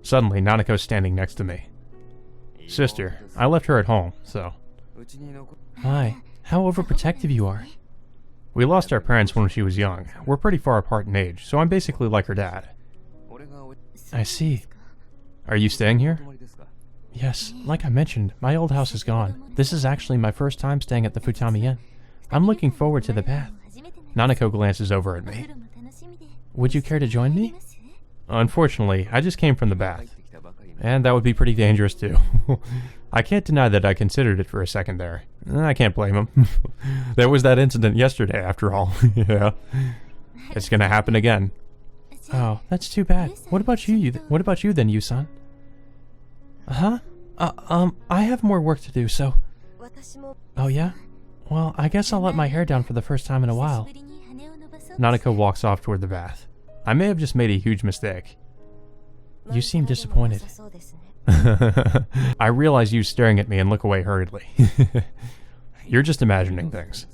Suddenly, Nanako's standing next to me. Sister, I left her at home, so... Hi, how overprotective you are. We lost our parents when she was young. We're pretty far apart in age, so I'm basically like her dad. I see. Are you staying here? Yes, like I mentioned, my old house is gone. This is actually my first time staying at the Futami Inn. I'm looking forward to the bath. Nanako glances over at me. Would you care to join me? Unfortunately, I just came from the bath. And that would be pretty dangerous too. I can't deny that I considered it for a second there. I can't blame him. There was that incident yesterday, after all. Yeah. It's gonna happen again. Oh, that's too bad. What about you? What about you then, Yusan? Huh? I have more work to do, so... Oh yeah? Well, I guess I'll let my hair down for the first time in a while. Nanako walks off toward the bath. I may have just made a huge mistake. You seem disappointed. I realize you staring at me and look away hurriedly. You're just imagining things.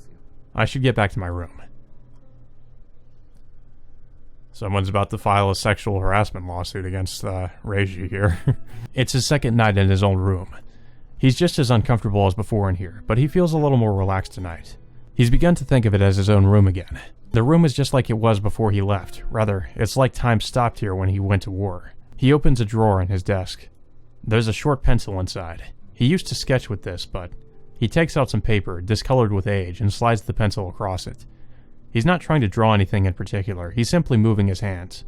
I should get back to my room. Someone's about to file a sexual harassment lawsuit against Reiji here. It's his second night in his own room. He's just as uncomfortable as before in here, but he feels a little more relaxed tonight. He's begun to think of it as his own room again. The room is just like it was before he left. Rather, it's like time stopped here when he went to war. He opens a drawer in his desk. There's a short pencil inside. He used to sketch with this, but he takes out some paper, discolored with age, and slides the pencil across it. He's not trying to draw anything in particular, he's simply moving his hands.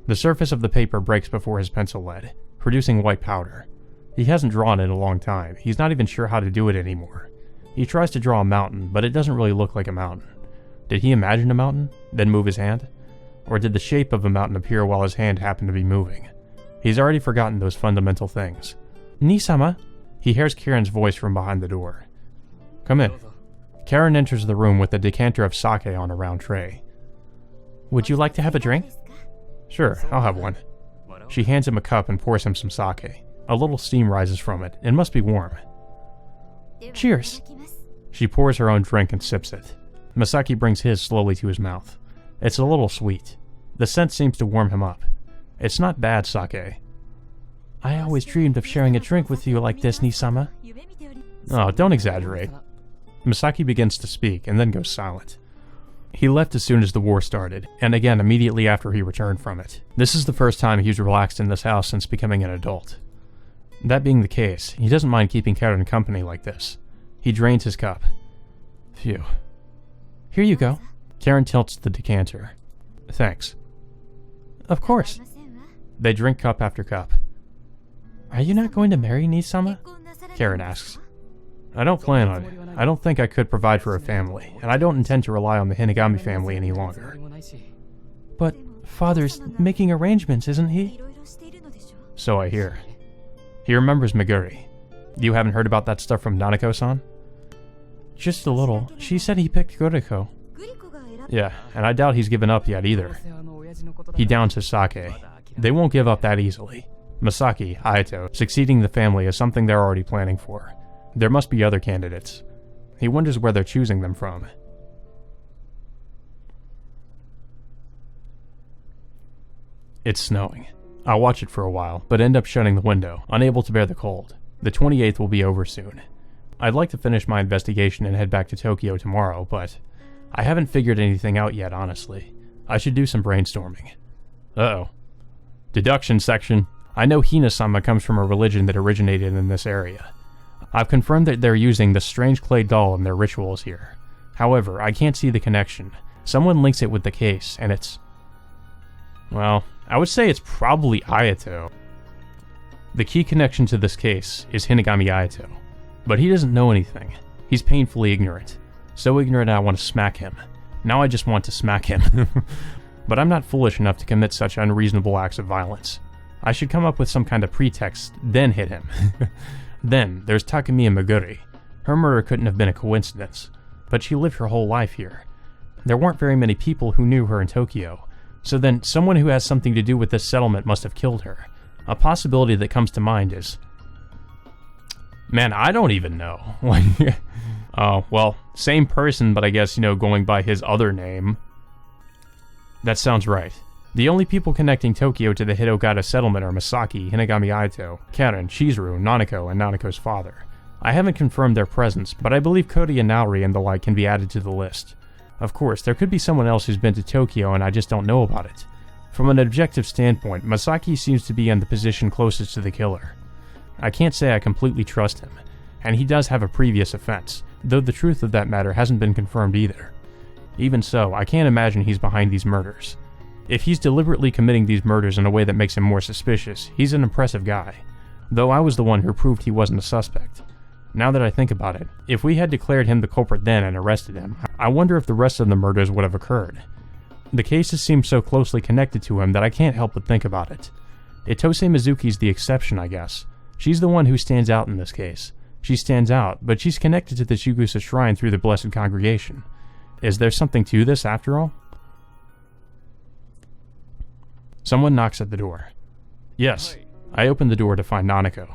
The surface of the paper breaks before his pencil lead, producing white powder. He hasn't drawn in a long time, he's not even sure how to do it anymore. He tries to draw a mountain, but it doesn't really look like a mountain. Did he imagine a mountain, then move his hand? Or did the shape of a mountain appear while his hand happened to be moving? He's already forgotten those fundamental things. Nisama? He hears Karen's voice from behind the door. Come in. Karen enters the room with a decanter of sake on a round tray. Would you like to have a drink? Sure, I'll have one. She hands him a cup and pours him some sake. A little steam rises from it. It must be warm. Cheers. She pours her own drink and sips it. Masaki brings his slowly to his mouth. It's a little sweet. The scent seems to warm him up. It's not bad sake. I always dreamed of sharing a drink with you like this, Nisama. Oh, don't exaggerate. Masaki begins to speak and then goes silent. He left as soon as the war started, and again immediately after he returned from it. This is the first time he's relaxed in this house since becoming an adult. That being the case, he doesn't mind keeping Karen company like this. He drains his cup. Phew. Here you go. Karen tilts the decanter. Thanks. Of course. They drink cup after cup. Are you not going to marry Nisama? Karen asks. I don't plan on it. I don't think I could provide for a family, and I don't intend to rely on the Hinagami family any longer. But Father's making arrangements, isn't he? So I hear. He remembers Meguri. You haven't heard about that stuff from Nanako-san? Just a little. She said he picked Guriko. Yeah, and I doubt he's given up yet either. He downs his sake. They won't give up that easily. Masaki, Hayato, succeeding the family is something they're already planning for. There must be other candidates. He wonders where they're choosing them from. It's snowing. I'll watch it for a while, but end up shutting the window, unable to bear the cold. The 28th will be over soon. I'd like to finish my investigation and head back to Tokyo tomorrow, but I haven't figured anything out yet, honestly. I should do some brainstorming. Uh-oh. Deduction Section. I know Hina-sama comes from a religion that originated in this area. I've confirmed that they're using the strange clay doll in their rituals here. However, I can't see the connection. Someone links it with the case, and it's... well, I would say it's probably Ayato. The key connection to this case is Hinagami Ayato. But he doesn't know anything. He's painfully ignorant. So ignorant I want to smack him. Now I just want to smack him. But I'm not foolish enough to commit such unreasonable acts of violence. I should come up with some kind of pretext, then hit him. Then, there's Takemiya Meguri. Her murder couldn't have been a coincidence, but she lived her whole life here. There weren't very many people who knew her in Tokyo, so then someone who has something to do with this settlement must have killed her. A possibility that comes to mind is... Man, I don't even know. Oh, well, same person, but I guess, going by his other name. That sounds right. The only people connecting Tokyo to the Hitogata settlement are Masaki, Hinagami Aito, Karen, Chizuru, Nanako, and Nanako's father. I haven't confirmed their presence, but I believe Kodi and Naori and the like can be added to the list. Of course, there could be someone else who's been to Tokyo and I just don't know about it. From an objective standpoint, Masaki seems to be in the position closest to the killer. I can't say I completely trust him, and he does have a previous offense, though the truth of that matter hasn't been confirmed either. Even so, I can't imagine he's behind these murders. If he's deliberately committing these murders in a way that makes him more suspicious, he's an impressive guy, though I was the one who proved he wasn't a suspect. Now that I think about it, if we had declared him the culprit then and arrested him, I wonder if the rest of the murders would have occurred. The cases seem so closely connected to him that I can't help but think about it. Itose Mizuki's the exception, I guess. She's the one who stands out in this case. She stands out, but she's connected to the Shugusa Shrine through the Blessed Congregation. Is there something to this, after all? Someone knocks at the door. Yes, I open the door to find Nanako.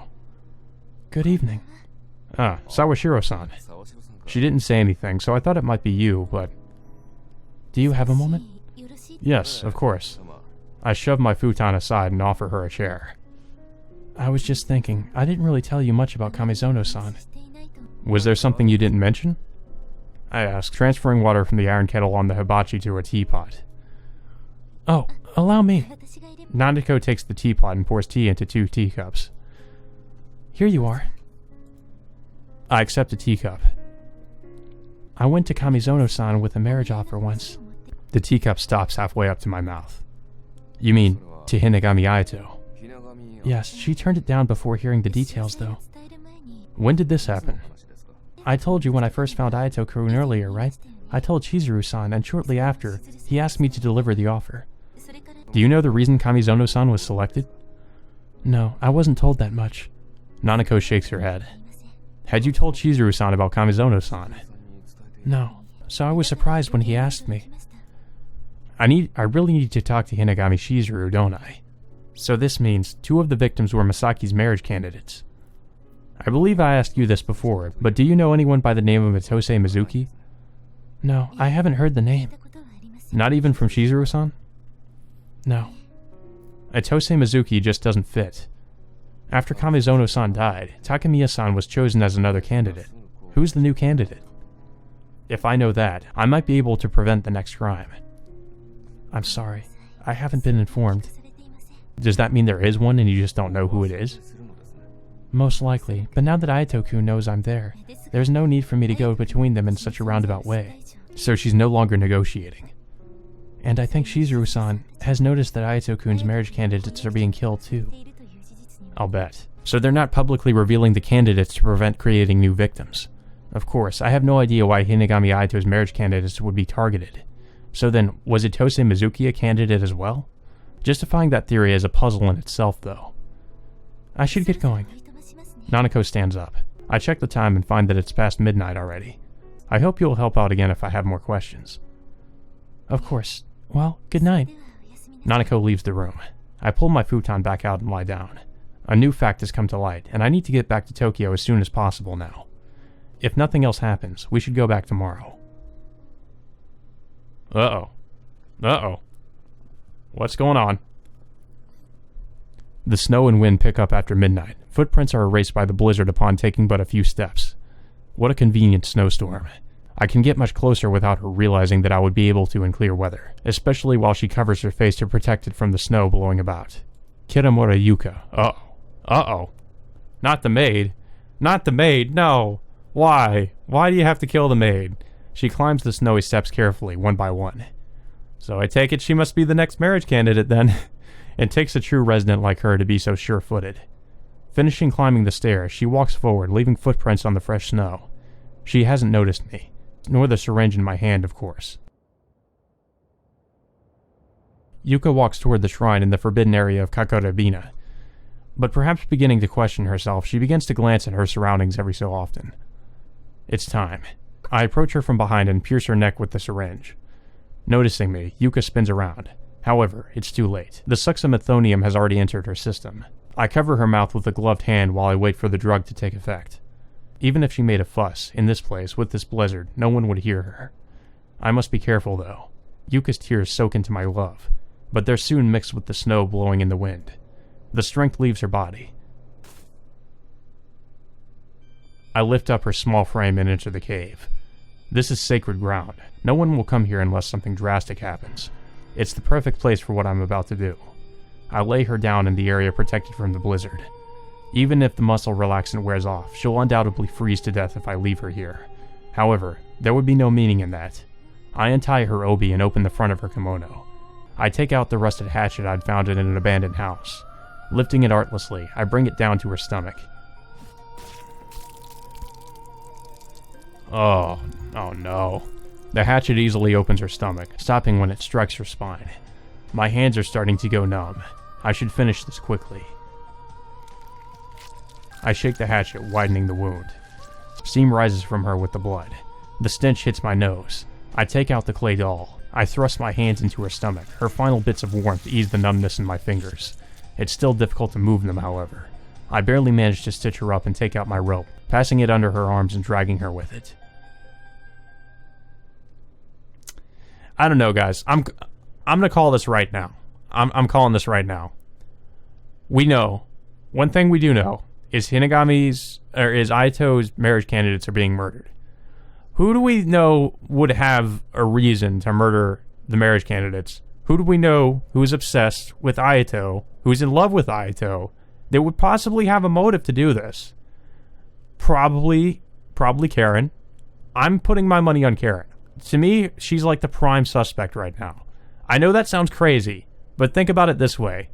Good evening. Ah, Sawashiro-san. She didn't say anything, so I thought it might be you, but... Do you have a moment? Yes, of course. I shove my futon aside and offer her a chair. I was just thinking, I didn't really tell you much about Kamizono-san. Was there something you didn't mention? I asked, transferring water from the iron kettle on the hibachi to a teapot. Oh, allow me. Nanako takes the teapot and pours tea into 2 teacups. Here you are. I accept a teacup. I went to Kamizono-san with a marriage offer once. The teacup stops halfway up to my mouth. You mean, to Hinagami Aito? Yes, she turned it down before hearing the details, though. When did this happen? I told you when I first found Aito-kun earlier, right? I told Chizuru-san, and shortly after, he asked me to deliver the offer. Do you know the reason Kamizono-san was selected? No, I wasn't told that much. Nanako shakes her head. Had you told Chizuru-san about Kamizono-san? No, so I was surprised when he asked me. I really need to talk to Hinagami Chizuru, don't I? So this means 2 of the victims were Masaki's marriage candidates. I believe I asked you this before, but do you know anyone by the name of Itose Mizuki? No, I haven't heard the name. Not even from Chizuru-san? No. Itose Mizuki just doesn't fit. After Kamizono-san died, Takemiya-san was chosen as another candidate. Who's the new candidate? If I know that, I might be able to prevent the next crime. I'm sorry, I haven't been informed. Does that mean there is one and you just don't know who it is? Most likely, but now that Aito-kun knows I'm there, there's no need for me to go between them in such a roundabout way. So she's no longer negotiating. And I think Chizuru-san has noticed that Aito-kun's marriage candidates are being killed too. I'll bet. So they're not publicly revealing the candidates to prevent creating new victims. Of course, I have no idea why Hinagami Aito's marriage candidates would be targeted. So then, was Itose Mizuki a candidate as well? Justifying that theory is a puzzle in itself, though. I should get going. Nanako stands up. I check the time and find that it's past midnight already. I hope you'll help out again if I have more questions. Of course. Well, good night. Nanako leaves the room. I pull my futon back out and lie down. A new fact has come to light, and I need to get back to Tokyo as soon as possible now. If nothing else happens, we should go back tomorrow. Uh-oh. Uh-oh. What's going on? The snow and wind pick up after midnight. Footprints are erased by the blizzard upon taking but a few steps. What a convenient snowstorm. I can get much closer without her realizing that I would be able to in clear weather, especially while she covers her face to protect it from the snow blowing about. Kitamura Yuka. Uh-oh. Uh-oh. Not the maid. Not the maid, no! Why? Why do you have to kill the maid? She climbs the snowy steps carefully, one by one. So I take it she must be the next marriage candidate then. It takes a true resident like her to be so sure-footed. Finishing climbing the stairs, she walks forward, leaving footprints on the fresh snow. She hasn't noticed me, nor the syringe in my hand, of course. Yuka walks toward the shrine in the forbidden area of Kakarabina. But perhaps beginning to question herself, she begins to glance at her surroundings every so often. It's time. I approach her from behind and pierce her neck with the syringe. Noticing me, Yuka spins around. However, it's too late. The succinylmethonium has already entered her system. I cover her mouth with a gloved hand while I wait for the drug to take effect. Even if she made a fuss, in this place, with this blizzard, no one would hear her. I must be careful, though. Yuka's tears soak into my glove, but they're soon mixed with the snow blowing in the wind. The strength leaves her body. I lift up her small frame and enter the cave. This is sacred ground. No one will come here unless something drastic happens. It's the perfect place for what I'm about to do. I lay her down in the area protected from the blizzard. Even if the muscle relaxant wears off, she'll undoubtedly freeze to death if I leave her here. However, there would be no meaning in that. I untie her obi and open the front of her kimono. I take out the rusted hatchet I'd found in an abandoned house. Lifting it artlessly, I bring it down to her stomach. Oh no. The hatchet easily opens her stomach, stopping when it strikes her spine. My hands are starting to go numb. I should finish this quickly. I shake the hatchet, widening the wound. Steam rises from her with the blood. The stench hits my nose. I take out the clay doll. I thrust my hands into her stomach. Her final bits of warmth ease the numbness in my fingers. It's still difficult to move them, however. I barely manage to stitch her up and take out my rope, passing it under her arms and dragging her with it. I don't know, guys. I'm gonna call this right now. I'm calling this right now. We know. One thing we do know is Aito's marriage candidates are being murdered. Who do we know would have a reason to murder the marriage candidates? Who do we know who's obsessed with Aito, who's in love with Aito, that would possibly have a motive to do this? Probably Karen. I'm putting my money on Karen. To me, she's like the prime suspect right now. I know that sounds crazy, but think about it this way.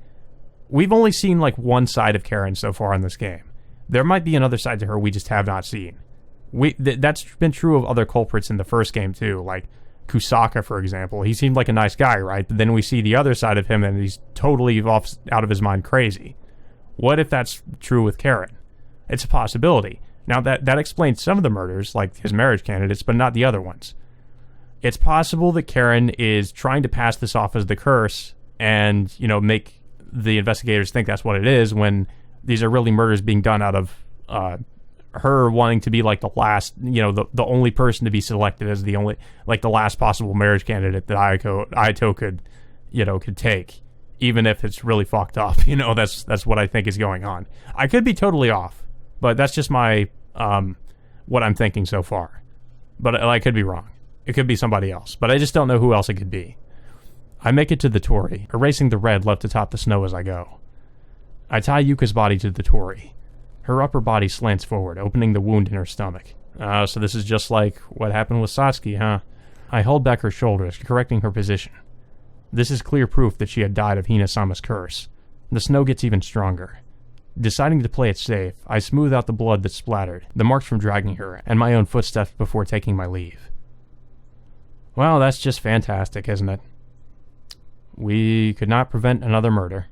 We've only seen like one side of Karen so far in this game. There might be another side to her we just have not seen. That's been true of other culprits in the first game too, like Kusaka, for example. He seemed like a nice guy, right? But then we see the other side of him and he's totally out of his mind crazy. What if that's true with Karen? It's a possibility. Now that explains some of the murders, like his marriage candidates, but not the other ones. It's possible that Karen is trying to pass this off as the curse and, make the investigators think that's what it is when these are really murders being done out of her wanting to be like the last, the only person to be selected as the last possible marriage candidate that Aito could take, even if it's really fucked up. That's what I think is going on. I could be totally off, but that's just my what I'm thinking so far. But I could be wrong. It could be somebody else, but I just don't know who else it could be. I make it to the torii, erasing the red left atop the snow as I go. I tie Yuka's body to the torii. Her upper body slants forward, opening the wound in her stomach. So this is just like what happened with Satsuki, huh? I hold back her shoulders, correcting her position. This is clear proof that she had died of Hina-sama's curse. The snow gets even stronger. Deciding to play it safe, I smooth out the blood that splattered, the marks from dragging her, and my own footsteps before taking my leave. Well, that's just fantastic, isn't it? We could not prevent another murder.